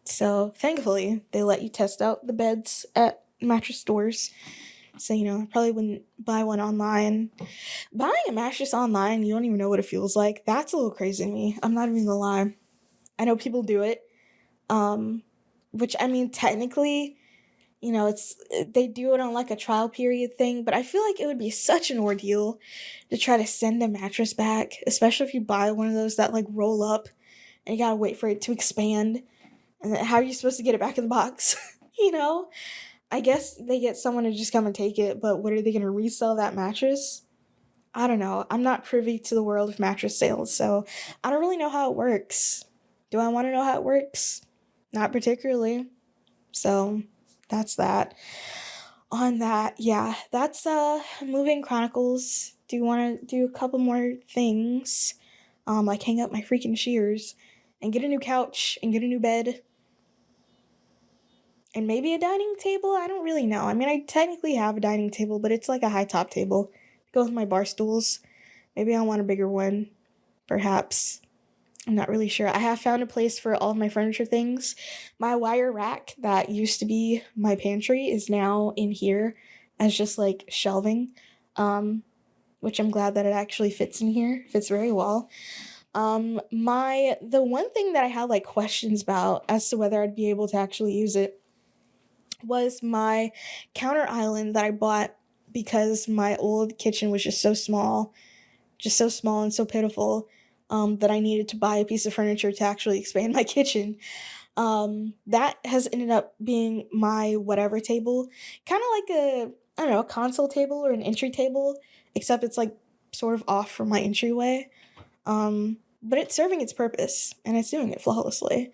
Speaker 1: So thankfully they let you test out the beds at mattress stores. So, you know, I probably wouldn't buy one online. Buying a mattress online, you don't even know what it feels like. That's a little crazy to me. I'm not even gonna lie. I know people do it. Which, I mean, technically, you know, they do it on like a trial period thing, but I feel like it would be such an ordeal to try to send a mattress back, especially if you buy one of those that like roll up and you gotta wait for it to expand. And then how are you supposed to get it back in the box? You know? I guess they get someone to just come and take it, but what are they gonna resell that mattress? I don't know. I'm not privy to the world of mattress sales, so I don't really know how it works. Do I want to know how it works? Not particularly. So that's that. On that, yeah, that's moving chronicles. Do you want to do a couple more things? Like hang up my freaking shears and get a new couch and get a new bed and maybe a dining table. I don't really know. I mean, I technically have a dining table, but it's like a high top table to go with my bar stools. Maybe I want a bigger one, perhaps. I'm not really sure. I have found a place for all of my furniture things. My wire rack that used to be my pantry is now in here as just like shelving, which I'm glad that it actually fits in here. Fits very well. The one thing that I had like questions about as to whether I'd be able to actually use it was my counter island that I bought because my old kitchen was just so small and so pitiful. That I needed to buy a piece of furniture to actually expand my kitchen. That has ended up being my whatever table. Kind of like a console table or an entry table, except it's like sort of off from my entryway. But it's serving its purpose, and it's doing it flawlessly.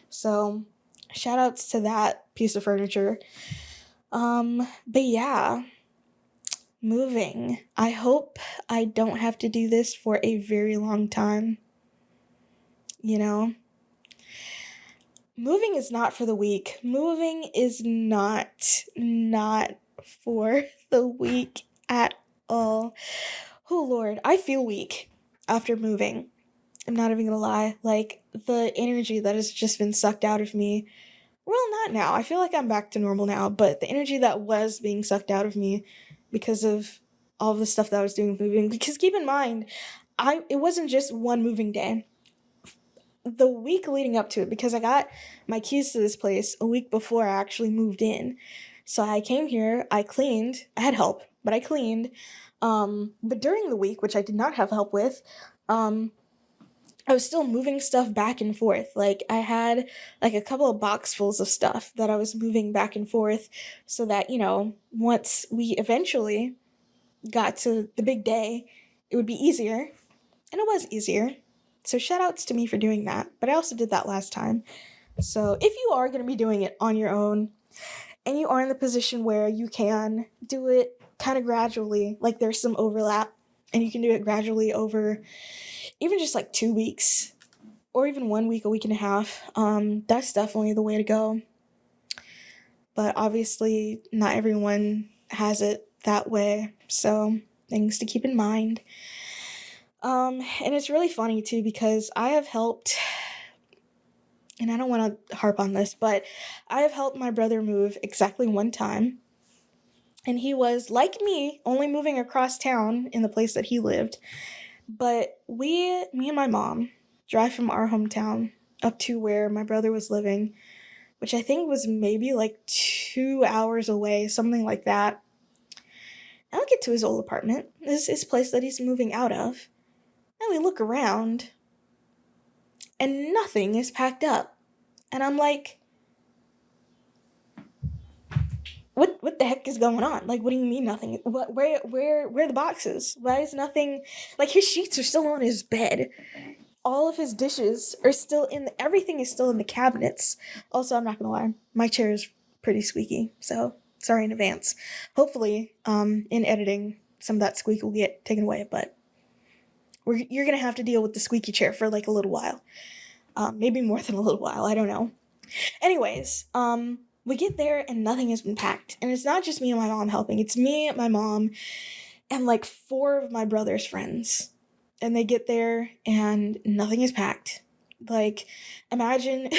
Speaker 1: So, shout outs to that piece of furniture. But yeah. Moving. I hope I don't have to do this for a very long time. You know? moving is not for the weak. Moving is not for the weak at all. Oh Lord, I feel weak after moving. I'm not even gonna lie. Like, the energy that has just been sucked out of me. Well, not now. I feel like I'm back to normal now, but the energy that was being sucked out of me because of all of the stuff that I was doing with moving. Because keep in mind, it wasn't just one moving day. The week leading up to it, because I got my keys to this place a week before I actually moved in. So I came here, I cleaned, I had help, but I cleaned. But during the week, which I did not have help with, I was still moving stuff back and forth. Like, I had like a couple of boxfuls of stuff that I was moving back and forth so that, once we eventually got to the big day, it would be easier. And it was easier. So shout outs to me for doing that. But I also did that last time. So if you are going to be doing it on your own and you are in the position where you can do it kind of gradually, like there's some overlap and you can do it gradually over even just like 2 weeks or even 1 week, a week and a half, that's definitely the way to go. But obviously not everyone has it that way. So things to keep in mind. And it's really funny too, because I have helped, and I don't want to harp on this, but I have helped my brother move exactly one time. And he was, like me, only moving across town in the place that he lived. But me and my mom drive from our hometown up to where my brother was living, which I think was maybe like 2 hours away, something like that. And I'll get to his old apartment, his place that he's moving out of. And we look around, and nothing is packed up. And I'm like, what the heck is going on? Like, what do you mean nothing? Where are the boxes? Why is nothing? Like, his sheets are still on his bed. All of his dishes are still everything is still in the cabinets. Also, I'm not gonna lie, my chair is pretty squeaky, so sorry in advance. Hopefully, in editing, some of that squeak will get taken away, but you're gonna have to deal with the squeaky chair for like a little while. Maybe more than a little while, I don't know. Anyways, we get there and nothing has been packed. And it's not just me and my mom helping, it's me, my mom, and like 4 of my brother's friends. And they get there and nothing is packed. Like, imagine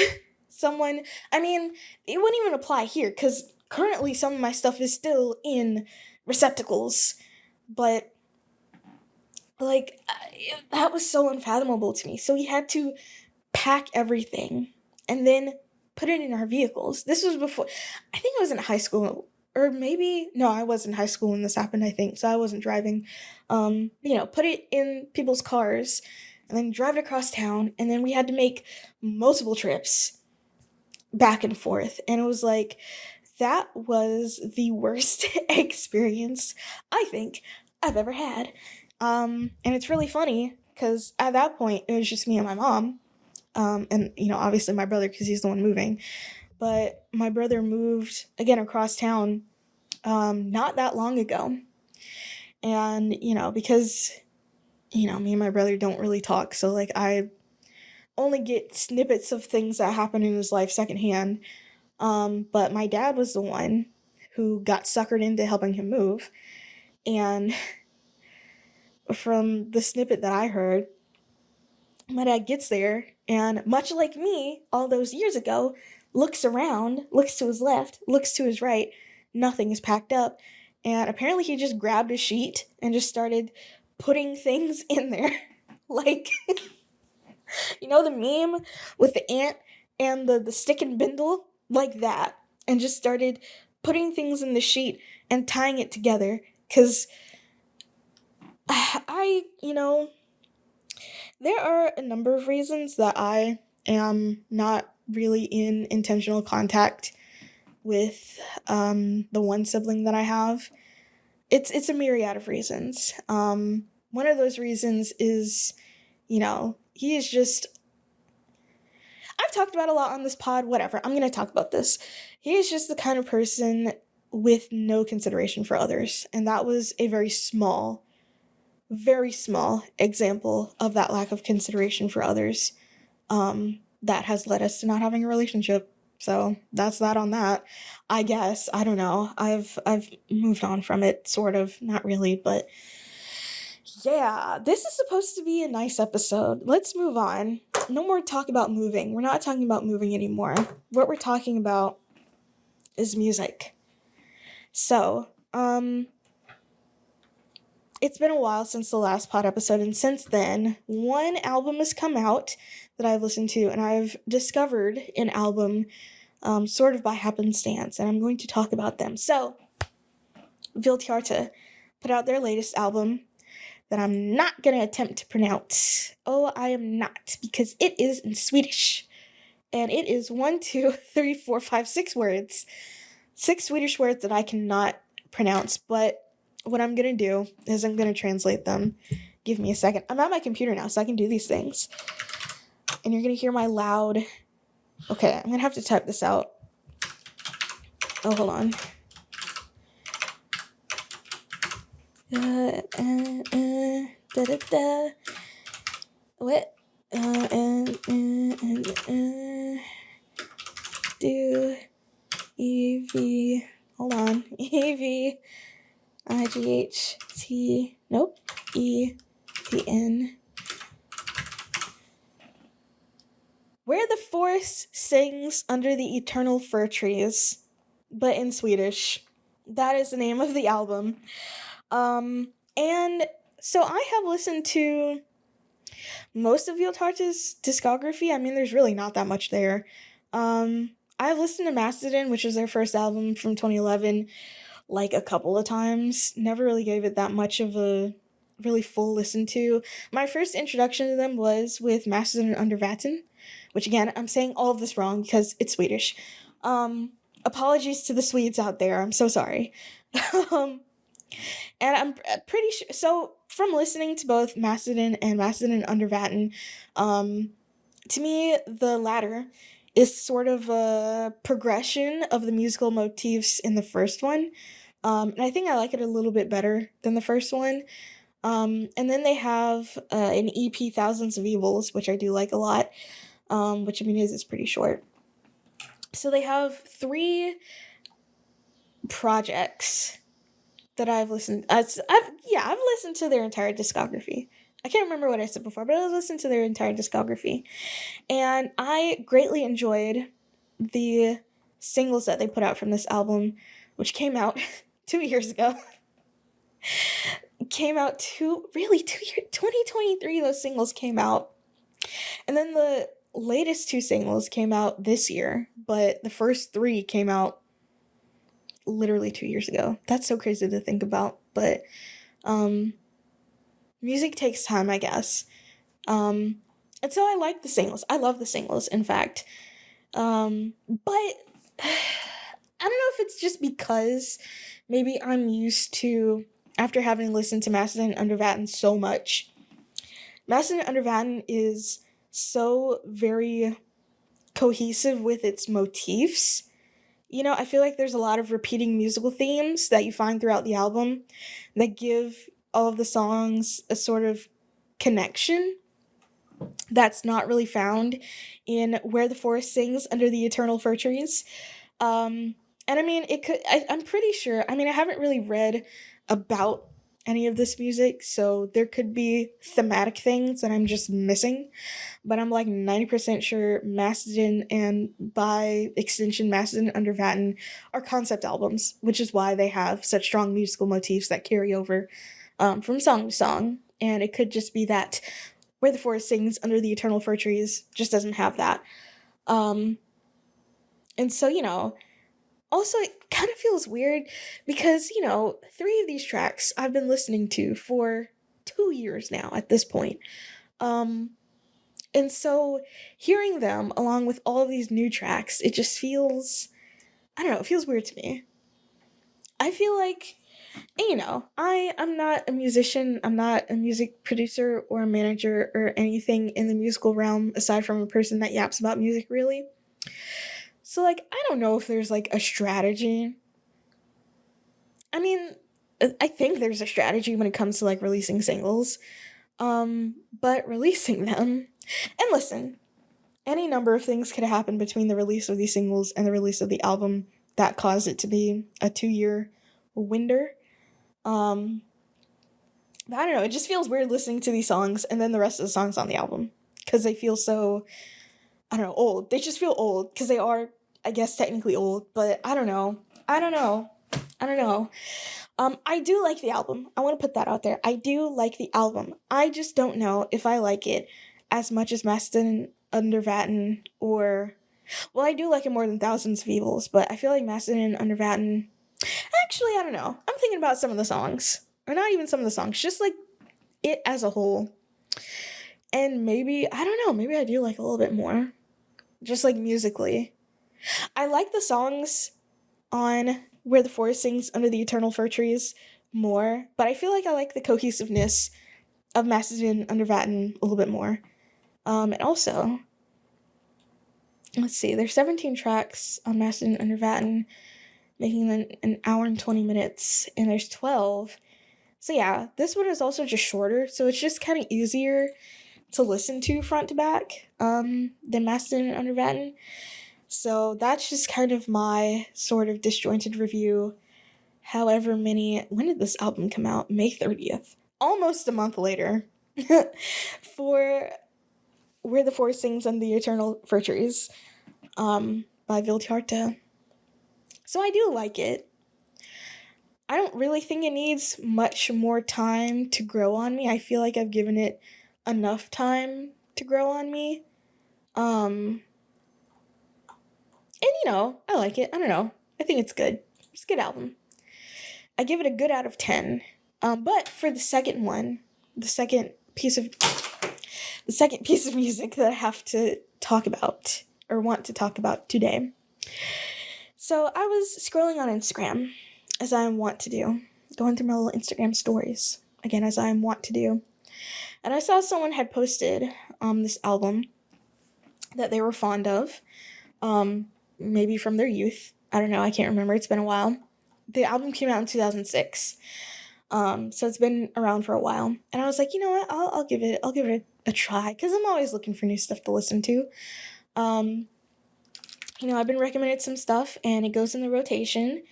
Speaker 1: someone, I mean, it wouldn't even apply here because currently some of my stuff is still in receptacles. But, like, that was so unfathomable to me. So we had to pack everything and then put it in our vehicles. This was before, I think I was in high school, or maybe, no, I was in high school when this happened, I think, so I wasn't driving. Put it in people's cars, and then drive it across town, and then we had to make multiple trips back and forth, and it was like, that was the worst experience I think I've ever had. And it's really funny, because at that point, it was just me and my mom, and, obviously my brother, because he's the one moving. But my brother moved, again, across town not that long ago. And, because, me and my brother don't really talk. So, like, I only get snippets of things that happen in his life secondhand. But my dad was the one who got suckered into helping him move. And from the snippet that I heard, my dad gets there, and much like me all those years ago, looks around, looks to his left, looks to his right, nothing is packed up, and apparently he just grabbed a sheet and just started putting things in there. Like, the meme with the ant and the stick and bindle? Like that. And just started putting things in the sheet and tying it together, because there are a number of reasons that I am not really in intentional contact with the one sibling that I have. It's a myriad of reasons. One of those reasons is, he is just, I've talked about a lot on this pod, whatever, I'm going to talk about this. He is just the kind of person with no consideration for others, and that was a very small example of that lack of consideration for others. that has led us to not having a relationship. So that's that on that. I guess. I don't know. I've moved on from it, sort of. Not really, but yeah, this is supposed to be a nice episode. Let's move on. No more talk about moving. We're not talking about moving anymore. What we're talking about is music. So, it's been a while since the last pod episode, and since then, one album has come out that I've listened to, and I've discovered an album sort of by happenstance, and I'm going to talk about them. So, Vildhjarta put out their latest album that I'm not going to attempt to pronounce. Oh, I am not, because it is in Swedish. And it is 1, 2, 3, 4, 5, 6 words. 6 Swedish words that I cannot pronounce, but what I'm going to do is I'm going to translate them. Give me a second. I'm at my computer now, so I can do these things. And you're going to hear my loud... Okay, I'm going to have to type this out. Oh, hold on. What? Do EV. Hold on. EV. IGHT. Nope. ETN. Where the Forest Sings Under the Eternal Fir Trees, but in Swedish. That is the name of the album. And so I have listened to most of Vildhjarta's discography. I mean, there's really not that much there. I've listened to Mastodon, which is their first album from 2011, like a couple of times. Never really gave it that much of a really full listen to. My first introduction to them was with Mastodon Under Vatten, which again, I'm saying all of this wrong because it's Swedish. Apologies to the Swedes out there. I'm so sorry. And I'm pretty sure, so from listening to both Mastodon and Mastodon Under Vatten, to me, the latter is sort of a progression of the musical motifs in the first one. And I think I like it a little bit better than the first one. And then they have an EP, Thousands of Evils, which I do like a lot, which I mean is pretty short. So they have 3 projects that I've listened. I've listened to their entire discography. I can't remember what I said before, but I've listened to their entire discography, and I greatly enjoyed the singles that they put out from this album, which came out 2 years ago. Came out 2023. Those singles came out, and then the latest 2 singles came out this year, but the first 3 came out literally 2 years ago. That's so crazy to think about, but music takes time, I guess. And so I like the singles. I love the singles, in fact. But I don't know if it's just because maybe I'm used to, after having listened to Mastodon Under Vatten so much, Mastodon Under Vatten is so very cohesive with its motifs. You know, I feel like there's a lot of repeating musical themes that you find throughout the album that give all of the songs a sort of connection that's not really found in Where the Forest Sings Under the Eternal Fir Trees. And I mean, I'm pretty sure, I mean, I haven't really read about any of this music, so there could be thematic things that I'm just missing, but I'm like 90% sure Mastodon, and by extension Mastodon Under Vatten, are concept albums, which is why they have such strong musical motifs that carry over from song to song. And it could just be that Where the Forest Sings Under the Eternal Fir Trees just doesn't have that. And so, you know, also, it kind of feels weird because, you know, 3 of these tracks I've been listening to for 2 years now at this point. And so hearing them along with all of these new tracks, it just feels, I don't know, it feels weird to me. I feel like, you know, I'm not a musician, I'm not a music producer or a manager or anything in the musical realm aside from a person that yaps about music, really. So, like, I don't know if there's, like, a strategy. I mean, I think there's a strategy when it comes to, like, releasing singles. But releasing them... And listen, any number of things could have happened between the release of these singles and the release of the album that caused it to be a 2-year window. But I don't know, it just feels weird listening to these songs and then the rest of the songs on the album because they feel so, I don't know, old. They just feel old because they are, I guess, technically old, but I don't know. I don't know. I do like the album. I want to put that out there. I do like the album. I just don't know if I like it as much as Mastin Under Vatten or, well, I do like it more than Thousands of Evils, but I feel like Mastin Under Vatten, actually, I don't know. I'm thinking about some of the songs. Or not even some of the songs, just like it as a whole. And maybe, I don't know, maybe I do like a little bit more. Just like musically. I like the songs on Where the Forest Sings Under the Eternal Fir Trees more, but I feel like I like the cohesiveness of Macedon Under Vatten a little bit more. And also, let's see, there's 17 tracks on Macedon Under Vatten, making them an hour and 20 minutes, and there's 12. So yeah, this one is also just shorter, so it's just kind of easier to listen to front to back than Macedon Under Vatten. So that's just kind of my sort of disjointed review. However many, when did this album come out? May 30th. Almost a month later. For Where the Forest Sings Under the Eternal Fir Trees by Vildhjarta. So I do like it. I don't really think it needs much more time to grow on me. I feel like I've given it enough time to grow on me. And I like it. I don't know. I think it's good. It's a good album. I give it a good out of 10. But for the second one, the second piece of music that I have to talk about or want to talk about today. So I was scrolling on Instagram, as I want to do, going through my little Instagram stories, again, as I want to do. And I saw someone had posted this album that they were fond of, maybe from their youth. I don't know, I can't remember, it's been a while. The album came out in 2006, so it's been around for a while. And I was like, you know what, I'll give it a try, because I'm always looking for new stuff to listen to. I've been recommended some stuff, and it goes in the rotation,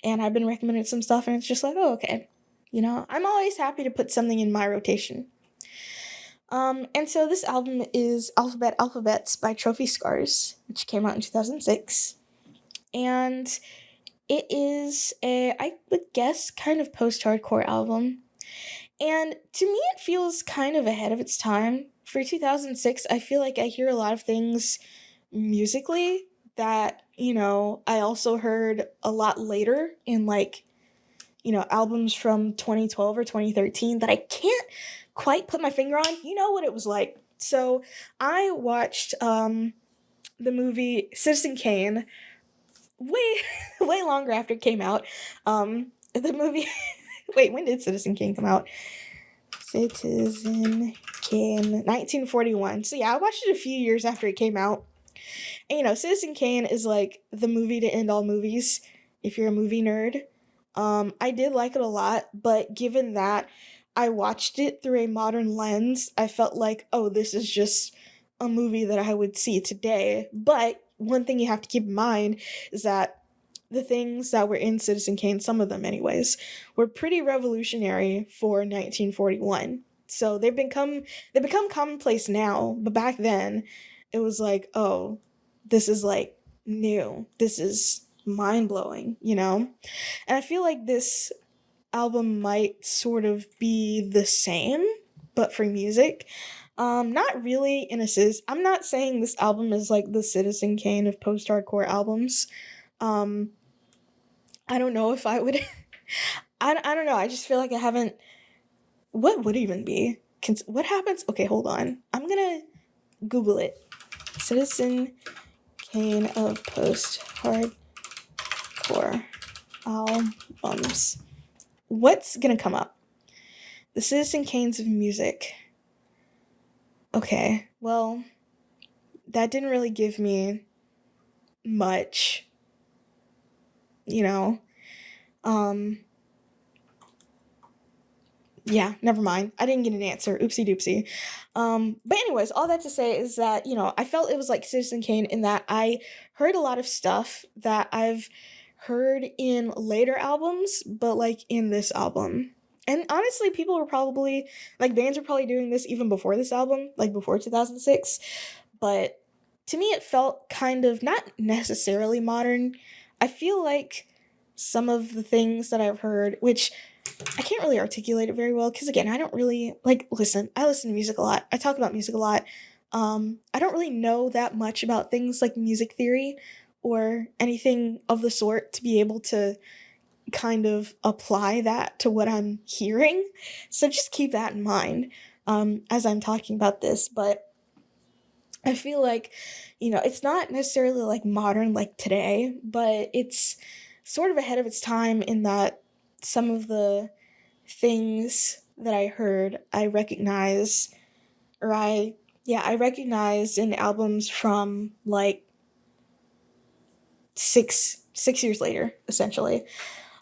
Speaker 1: and I've been recommended some stuff, and it's just like, oh, okay. I'm always happy to put something in my rotation. And so this album is Alphabets by Trophy Scars, which came out in 2006. And it is I would guess, kind of post-hardcore album. And to me, it feels kind of ahead of its time. For 2006, I feel like I hear a lot of things musically that, I also heard a lot later in, albums from 2012 or 2013 that I can't quite put my finger on. You know what it was like. So I watched the movie Citizen Kane way longer after it came out. The movie... Wait, when did Citizen Kane come out? Citizen Kane, 1941. So yeah, I watched it a few years after it came out. And Citizen Kane is like the movie to end all movies if you're a movie nerd. I did like it a lot, but given that I watched it through a modern lens, I felt like, oh, this is just a movie that I would see today. But one thing you have to keep in mind is that the things that were in Citizen Kane, some of them anyways, were pretty revolutionary for 1941. So they've become commonplace now, but back then it was like, oh, this is like new. This is mind-blowing, And I feel like this album might sort of be the same, but for music. Not really in a sense. I'm not saying this album is like the Citizen Kane of post-hardcore albums. I don't know if I would... I don't know. I just feel like I haven't... What would even be? What happens? Okay, hold on. I'm gonna Google it. Citizen Kane of post-hardcore albums. What's gonna come up? The Citizen Kanes of music. Okay, well, that didn't really give me much, Yeah, never mind. I didn't get an answer. Oopsie doopsie. But anyways, all that to say is that, I felt it was like Citizen Kane in that I heard a lot of stuff that I've heard in later albums, but like in this album. And honestly, people were probably, like, bands were probably doing this even before this album, like before 2006. But to me, it felt kind of not necessarily modern. I feel like some of the things that I've heard, which I can't really articulate it very well because, again, I don't really listen. I listen to music a lot. I talk about music a lot. I don't really know that much about things like music theory or anything of the sort to be able to kind of apply that to what I'm hearing. So just keep that in mind as I'm talking about this. But I feel like, it's not necessarily like modern like today, but it's sort of ahead of its time in that some of the things that I heard, I recognize, I recognize in albums from like six years later, essentially.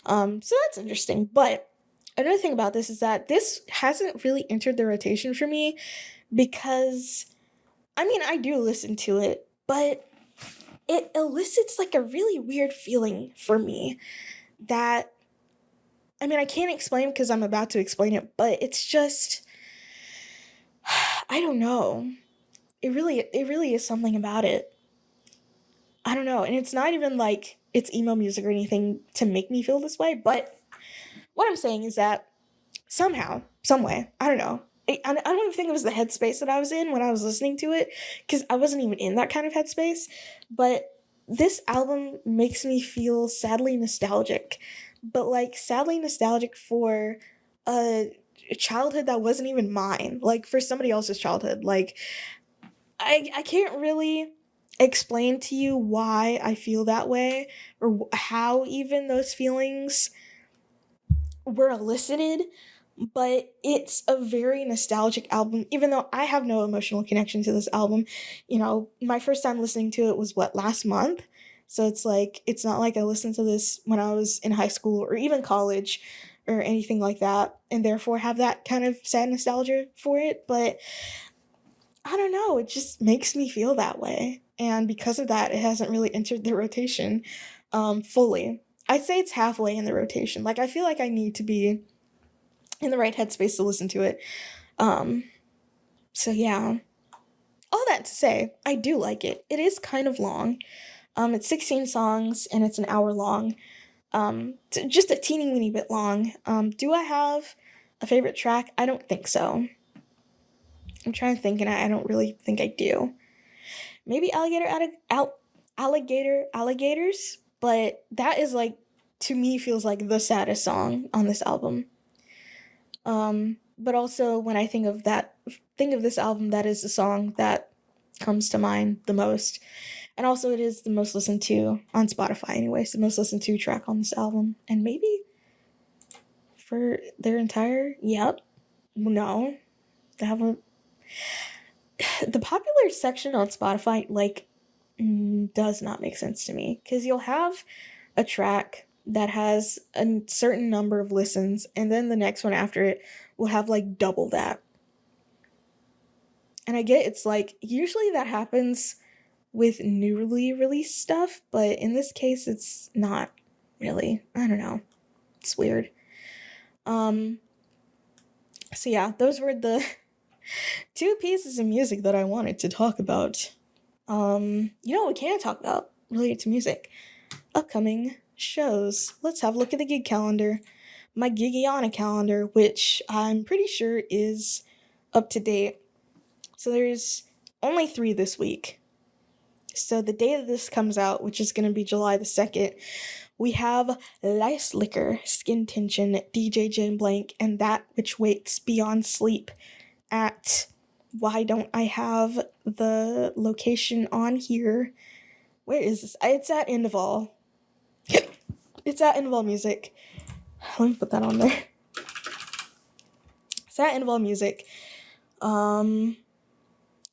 Speaker 1: So that's interesting. But another thing about this is that this hasn't really entered the rotation for me because, I do listen to it, but it elicits like a really weird feeling for me that, I can't explain because I'm about to explain it, but it's just, I don't know. It really is something about it. I don't know. And it's not even like it's emo music or anything to make me feel this way, but what I'm saying is that somehow, some way, I don't know. I don't even think it was the headspace that I was in when I was listening to it, because I wasn't even in that kind of headspace. But this album makes me feel sadly nostalgic, but like sadly nostalgic for a childhood that wasn't even mine, like for somebody else's childhood. Like, I can't really explain to you why I feel that way or how even those feelings were elicited, but it's a very nostalgic album, even though I have no emotional connection to this album. My first time listening to it was last month. So it's like, it's not like I listened to this when I was in high school or even college or anything like that, and therefore have that kind of sad nostalgia for it. But I don't know, it just makes me feel that way. And because of that, it hasn't really entered the rotation fully. I'd say it's halfway in the rotation. Like, I feel like I need to be in the right headspace to listen to it. So yeah. All that to say, I do like it. It is kind of long. It's 16 songs and it's an hour long. Just a teeny weeny bit long. Do I have a favorite track? I don't think so. I'm trying to think, and I don't really think I do. Maybe alligators, but that is like, to me, feels like the saddest song on this album. But also when I think of this album, that is the song that comes to mind the most. And also it is the most listened to on Spotify anyways, the most listened to track on this album. And maybe for their entire, no, they have the popular section on Spotify, like, does not make sense to me. Because you'll have a track that has a certain number of listens, and then the next one after it will have like double that. And I get it's like, usually that happens with newly released stuff, but in this case, it's not really. I don't know. It's weird. So yeah, those were the two pieces of music that I wanted to talk about. What we can talk about related to music? Upcoming shows. Let's have a look at the gig calendar. My Gigiana calendar, which I'm pretty sure is up to date. So there's only 3 this week. So the day that this comes out, which is going to be July the 2nd, we have Lice Liquor, Skin Tension, DJ Jane Blank, and That Which Waits Beyond Sleep at, why don't I have the location on here? Where is this? It's at Endeval. It's at Endeval Music. Let me put that on there. It's at Endeval Music. And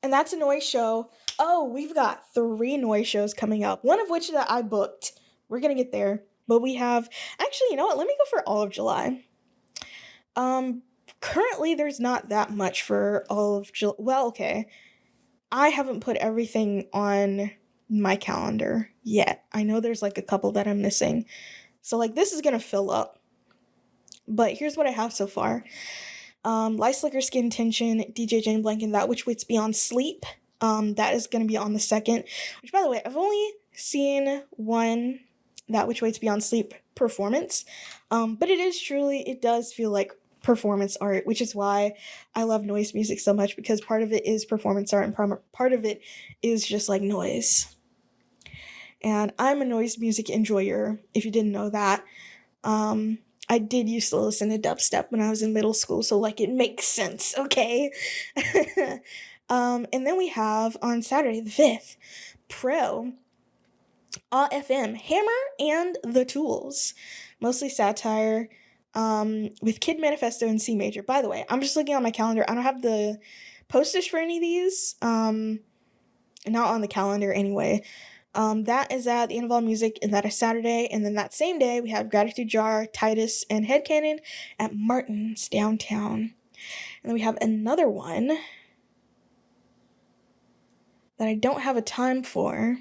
Speaker 1: that's a noise show. Oh, we've got 3 noise shows coming up. One of which that I booked. We're gonna get there. But we have, actually, you know what? Let me go for all of July. Currently, there's not that much for all of July. Well, okay. I haven't put everything on my calendar yet. I know there's like a couple that I'm missing. So like this is gonna fill up. But here's what I have so far. Light Slicker Skin Tension, DJ Jane Blank, and That Which Waits Beyond Sleep. That is gonna be on the 2nd. Which, by the way, I've only seen one That Which Waits Beyond Sleep performance. But it does feel like performance art, which is why I love noise music so much, because part of it is performance art and part of it is just like noise. And I'm a noise music enjoyer, if you didn't know that. I did used to listen to dubstep when I was in middle school, so like it makes sense, okay? And then we have on Saturday the 5th, Pro FM, Hammer and the Tools, mostly satire, with Kid Manifesto in C major. By the way, I'm just looking on my calendar. I don't have the posters for any of these, not on the calendar anyway. That is at the Involved Music, and that is Saturday. And then that same day, we have Gratitude Jar, Titus, and Headcanon at Martin's downtown. And then we have another one that I don't have a time for.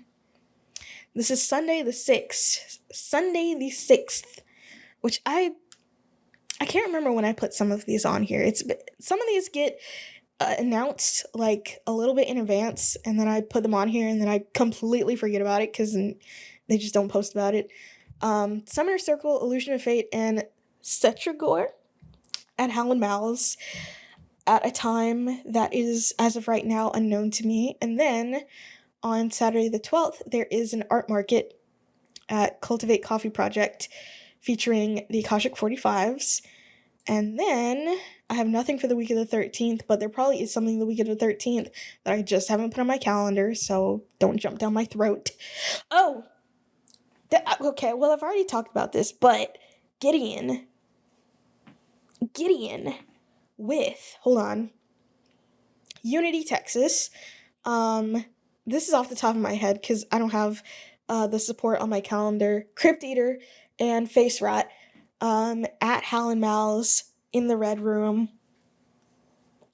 Speaker 1: This is Sunday the 6th. Sunday the 6th, which I can't remember when I put some of these on here. Some of these get announced like a little bit in advance, and then I put them on here, and then I completely forget about it because they just don't post about it. Summoner Circle, Illusion of Fate, and Cetragore at Howlin' Mouths at a time that is, as of right now, unknown to me. And then on Saturday the 12th, there is an art market at Cultivate Coffee Project featuring the Akashic 45s. And then I have nothing for the week of the 13th, but there probably is something the week of the 13th that I just haven't put on my calendar, so don't jump down my throat. Oh! Okay, well, I've already talked about this, but Gideon with, hold on, Unity, Texas. This is off the top of my head because I don't have the support on my calendar. Crypt Eater and Face Rat at Howlin' Mouths in the Red Room.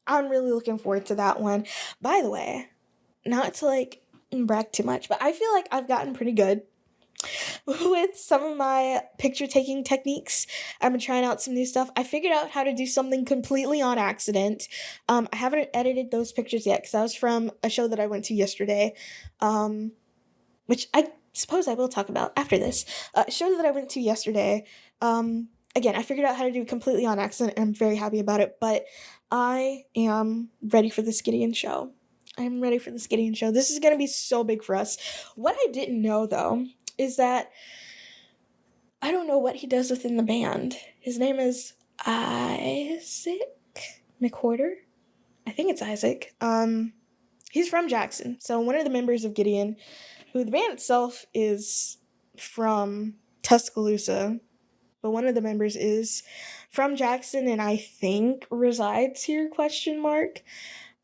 Speaker 1: I'm really looking forward to that one. By the way, not to like brag too much, but I feel like I've gotten pretty good with some of my picture taking techniques. I've been trying out some new stuff. I figured out how to do something completely on accident. I haven't edited those pictures yet because that was from a show that I went to yesterday, which I suppose I will talk about after this. A show that I went to yesterday. Again, I figured out how to do it completely on accident, and I'm very happy about it, but I am ready for this Gideon show. I'm ready for this Gideon show. This is going to be so big for us. What I didn't know, though, is that I don't know what he does within the band. His name is Isaac McWhorter. I think it's Isaac. He's from Jackson. So one of the members of Gideon, who the band itself is from Tuscaloosa, but one of the members is from Jackson and I think resides here, ?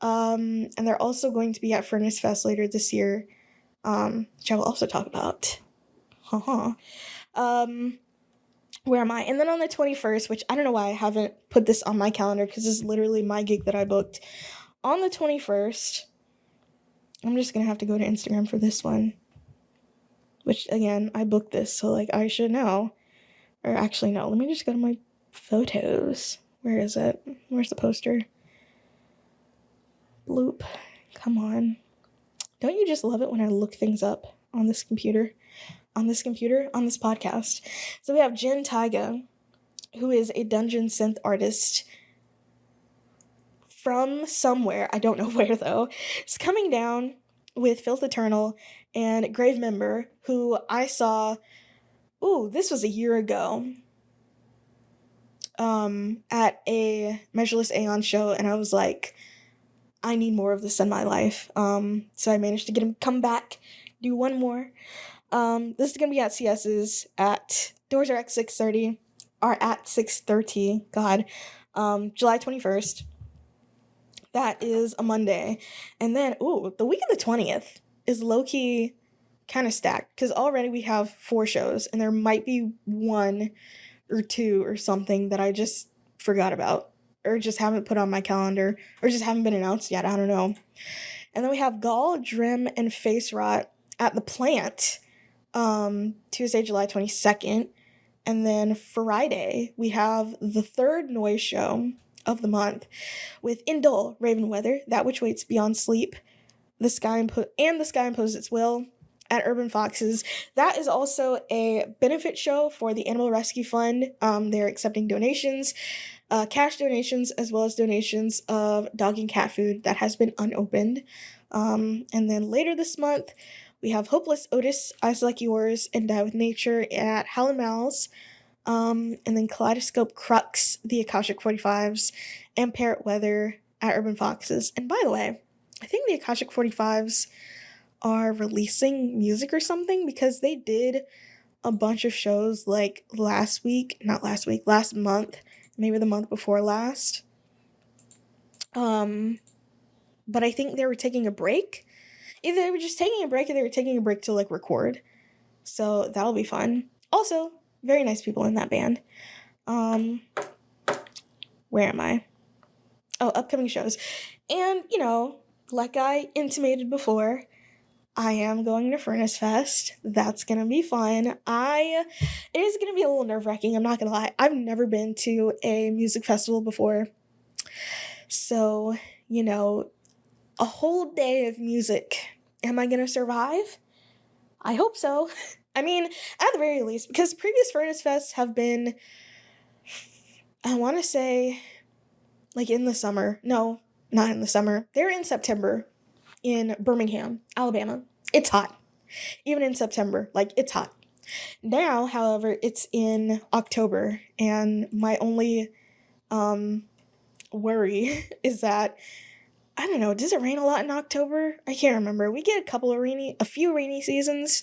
Speaker 1: And they're also going to be at Furnace Fest later this year, which I will also talk about. Where am I? And then on the 21st, which I don't know why I haven't put this on my calendar because this is literally my gig that I booked. On the 21st, I'm just going to have to go to Instagram for this one. Which, again, I booked this, so, like, I should know. Or actually, no. Let me just go to my photos. Where is it? Where's the poster? Bloop. Come on. Don't you just love it when I look things up on this computer? On this podcast. So we have Jen Taiga, who is a dungeon synth artist from somewhere. I don't know where, though. It's coming down with Filth Eternal and Grave Member, who I saw, this was a year ago, at a Measureless Aeon show, and I was like, I need more of this in my life. So I managed to get him come back, do one more. This is gonna be at CS's doors are at 6:30, or at 6:30, July 21st. That is a Monday. And then, the week of the 20th is low-key kind of stacked, because already we have 4 shows, and there might be 1 or 2 or something that I just forgot about. or just haven't put on my calendar, or just haven't been announced yet. I don't know. And then we have Gall, Drim, and Face Rot at the Plant, Tuesday, July 22nd. And then Friday, we have the third noise show of the month with Indole, Raven Weather, That Which Waits Beyond Sleep, The Sky Imposes Its Will at Urban Foxes. That is also a benefit show for the Animal Rescue Fund. They're accepting donations, cash donations, as well as donations of dog and cat food that has been unopened. And then later this month, we have Hopeless Otis, Eyes Like Yours, and Die With Nature at Howlin' Mouse. And then Kaleidoscope Crux, the Akashic 45s, and Parrot Weather at Urban Foxes. And by the way, I think the Akashic 45s are releasing music or something, because they did a bunch of shows like last month, maybe the month before last. But I think they were taking a break. Either they were just taking a break, or they were taking a break to like record. So that'll be fun. Also, very nice people in that band. Where am I? Oh, upcoming shows. And, like I intimated before, I am going to Furnace Fest. That's gonna be fun. It is gonna be a little nerve-wracking, I'm not gonna lie. I've never been to a music festival before. So, a whole day of music. Am I gonna survive? I hope so. I mean, at the very least, because previous Furnace Fests have been, I want to say, like in the summer. No, not in the summer. They're in September in Birmingham, Alabama. It's hot. Even in September, it's hot. Now, however, it's in October, and my only worry is that, I don't know, does it rain a lot in October? I can't remember. We get a few rainy seasons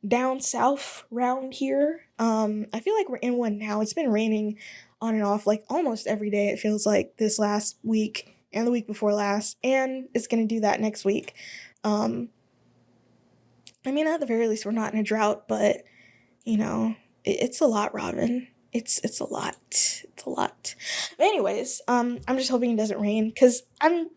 Speaker 1: down south round here. I feel like we're in one now. It's been raining on and off almost every day, it feels like, this last week and the week before last, and it's gonna do that next week. I mean, at the very least, we're not in a drought, but it's a lot, Robin. It's a lot. It's a lot. But anyways, I'm just hoping it doesn't rain, because I don't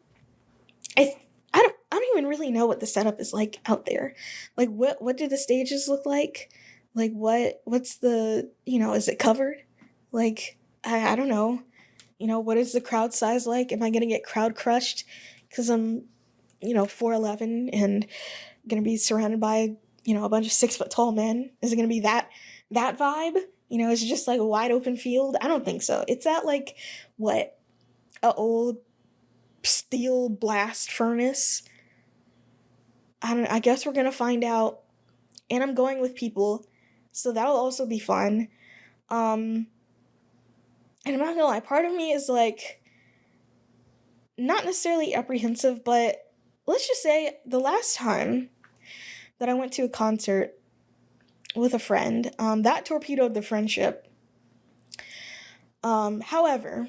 Speaker 1: even really know what the setup is like out there. What do the stages look like? What's the, is it covered? I don't know. What is the crowd size like? Am I going to get crowd crushed because I'm, 4'11" and going to be surrounded by, a bunch of 6 foot tall men? Is it going to be that vibe? Is it just a wide open field? I don't think so. It's at what? A old steel blast furnace? I guess we're going to find out. And I'm going with people, so that'll also be fun. And I'm not gonna lie, part of me is not necessarily apprehensive, but let's just say the last time that I went to a concert with a friend, that torpedoed the friendship. However,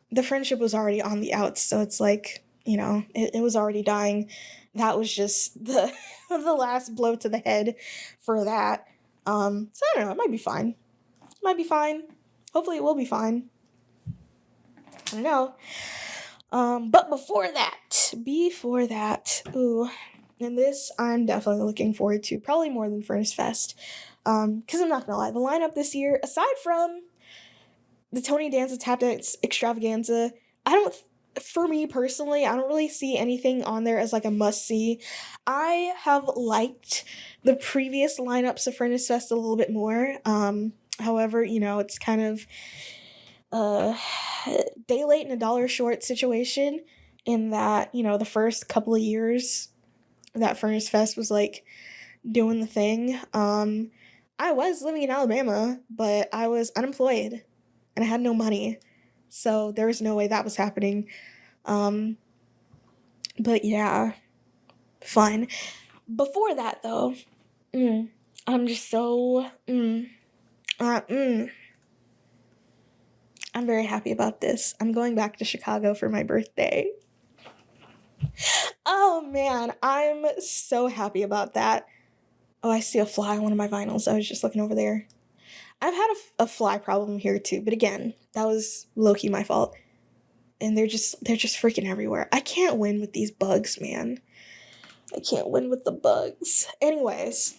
Speaker 1: the friendship was already on the outs, so it's it was already dying. That was just the the last blow to the head for that. So I don't know, it might be fine. Hopefully it will be fine. I don't know. But before that, ooh, and this I'm definitely looking forward to, probably more than Furnace Fest. Because I'm not gonna lie, the lineup this year, aside from the Tony Danza Tap Dance Extravaganza, for me personally, I don't really see anything on there as a must-see. I have liked the previous lineups of Furnace Fest a little bit more. However, it's kind of day late and a dollar short situation, in that, the first couple of years that Furnace Fest was doing the thing, I was living in Alabama, but I was unemployed and I had no money, so there was no way that was happening. But yeah, fun. Before that though, I'm just so I'm very happy about this. I'm going back to Chicago for my birthday. Oh man, I'm so happy about that. Oh, I see a fly on one of my vinyls. I was just looking over there. I've had a fly problem here too, but again, that was low-key my fault. and they're just freaking everywhere. I can't win with these bugs, man. I can't win with the bugs. Anyways,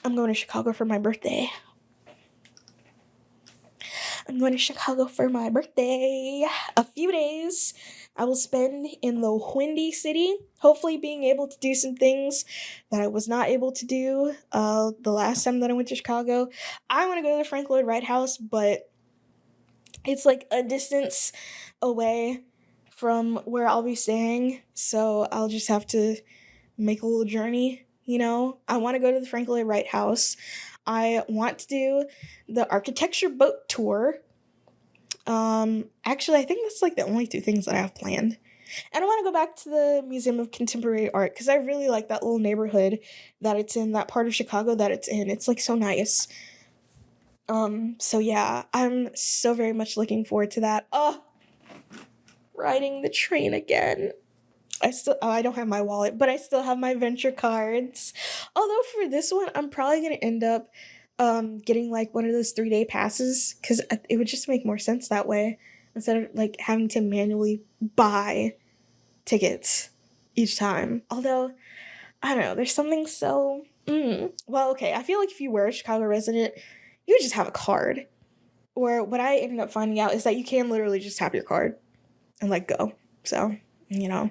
Speaker 1: I'm going to Chicago for my birthday. I'm going to Chicago for my birthday. A few days I will spend in the Windy City, hopefully being able to do some things that I was not able to do the last time that I went to Chicago. I want to go to the Frank Lloyd Wright House, but it's like a distance away from where I'll be staying, so I'll just have to make a little journey, you know? I want to go to the Frank Lloyd Wright House. I want to do the architecture boat tour. Actually, I think that's like the only two things that I have planned. And I want to go back to the Museum of Contemporary Art because I really like that little neighborhood that it's in, that part of Chicago that it's in. It's like so nice. So yeah, I'm so very much looking forward to that. Oh, riding the train again. I don't have my wallet, but I still have my venture cards. Although for this one, I'm probably gonna end up getting like one of those 3-day passes because it would just make more sense that way instead of like having to manually buy tickets each time. Although I don't know, there's something so well, okay. I feel like if you were a Chicago resident, you would just have a card. Or what I ended up finding out is that you can literally just tap your card and like go. So, you know.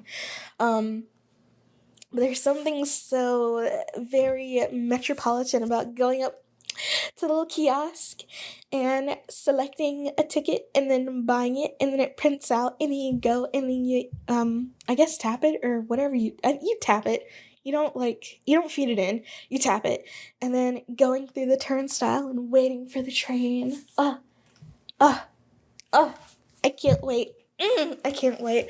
Speaker 1: There's something so very metropolitan about going up to the little kiosk and selecting a ticket and then buying it, and then it prints out and then you go and then you I guess tap it or whatever you tap it. You don't feed it in. You tap it and then going through the turnstile and waiting for the train. I can't wait. I can't wait.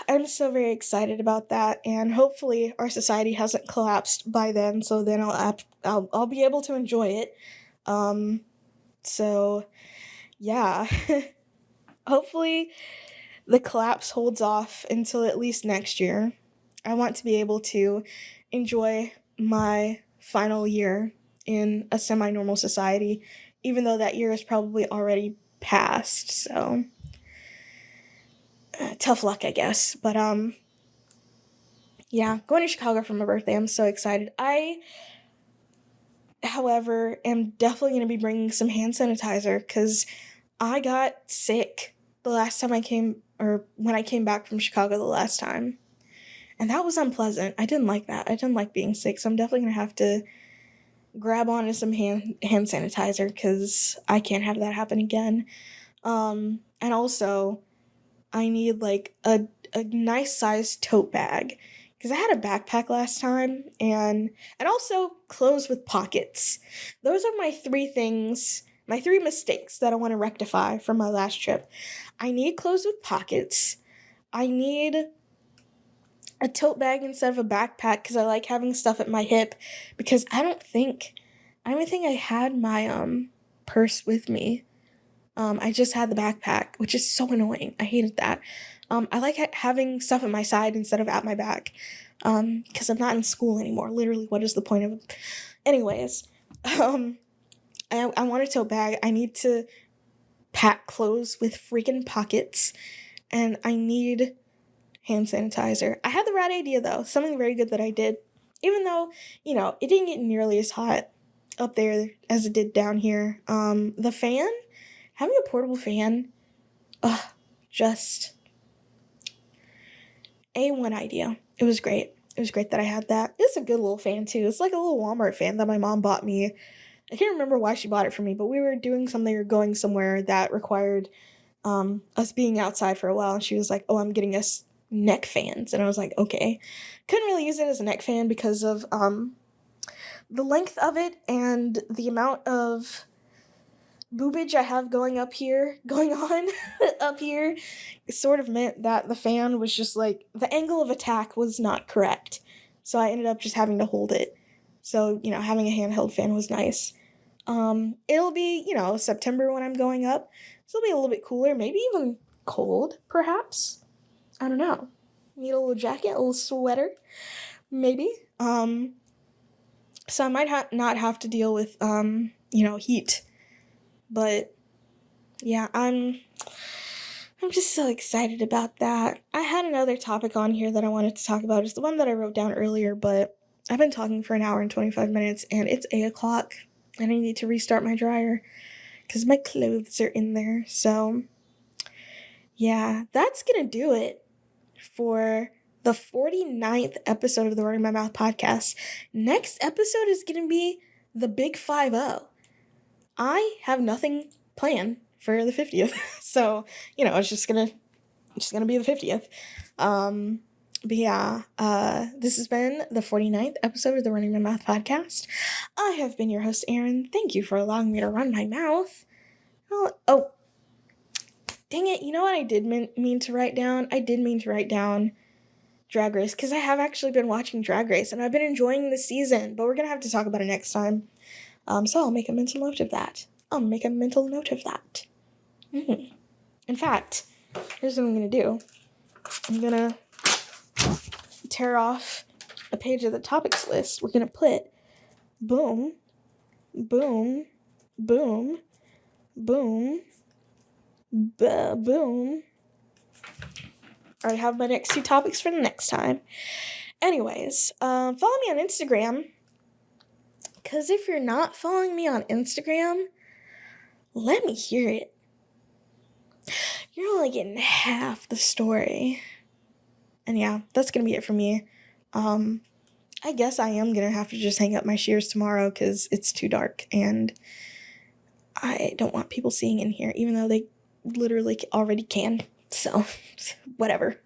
Speaker 1: I'm so very excited about that, and hopefully our society hasn't collapsed by then, so then I'll be able to enjoy it. So yeah. Hopefully the collapse holds off until at least next year. I want to be able to enjoy my final year in a semi-normal society, even though that year is probably already passed, so tough luck, I guess. But yeah, going to Chicago for my birthday, I'm so excited. I, however, am definitely going to be bringing some hand sanitizer because I got sick the last time I came, or when I came back from Chicago the last time. And that was unpleasant. I didn't like that. I didn't like being sick, so I'm definitely going to have to grab onto some hand sanitizer because I can't have that happen again. And also, I need like a nice sized tote bag because I had a backpack last time, and also clothes with pockets. Those are my three things, my three mistakes that I want to rectify from my last trip. I need clothes with pockets. I need a tote bag instead of a backpack because I like having stuff at my hip because I don't think I had my purse with me. I just had the backpack, which is so annoying. I hated that. I like having stuff at my side instead of at my back, because I'm not in school anymore. Literally, what is the point of it? Anyways, I want a tote bag. I need to pack clothes with freaking pockets, and I need hand sanitizer. I had the right idea, though. Something very good that I did. Even though, it didn't get nearly as hot up there as it did down here. The fan? Having a portable fan, just A1 idea. It was great. It was great that I had that. It's a good little fan, too. It's like a little Walmart fan that my mom bought me. I can't remember why she bought it for me, but we were doing something or going somewhere that required us being outside for a while, and she was like, oh, I'm getting us neck fans. And I was like, okay. Couldn't really use it as a neck fan because of the length of it and the amount of boobage I have going on up here. It sort of meant that the fan was just like, the angle of attack was not correct. So I ended up just having to hold it. So, having a handheld fan was nice. It'll be, September when I'm going up. So it'll be a little bit cooler, maybe even cold, perhaps. I don't know. Need a little jacket, a little sweater, maybe. So I might not have to deal with, heat. But, yeah, I'm I'm just so excited about that. I had another topic on here that I wanted to talk about. It's the one that I wrote down earlier, but I've been talking for an hour and 25 minutes, and it's 8 o'clock, and I need to restart my dryer because my clothes are in there. So, yeah, that's going to do it for the 49th episode of the Running My Mouth podcast. Next episode is going to be the Big 5-0. I have nothing planned for the 50th. So, it's just gonna be the 50th. But yeah, this has been the 49th episode of the Running My Mouth podcast. I have been your host, Erin. Thank you for allowing me to run my mouth. Oh, dang it. You know what I did mean to write down? I did mean to write down Drag Race, because I have actually been watching Drag Race, and I've been enjoying the season, but we're gonna have to talk about it next time. So I'll make a mental note of that. In fact, here's what I'm going to do. I'm going to tear off a page of the topics list. We're going to put boom, boom, boom, boom, boom. I already have my next 2 topics for the next time. Anyways, follow me on Instagram. Because if you're not following me on Instagram, let me hear it. You're only getting half the story. And yeah, that's going to be it for me. I guess I am going to have to just hang up my shears tomorrow because it's too dark and I don't want people seeing in here, even though they literally already can. So, whatever.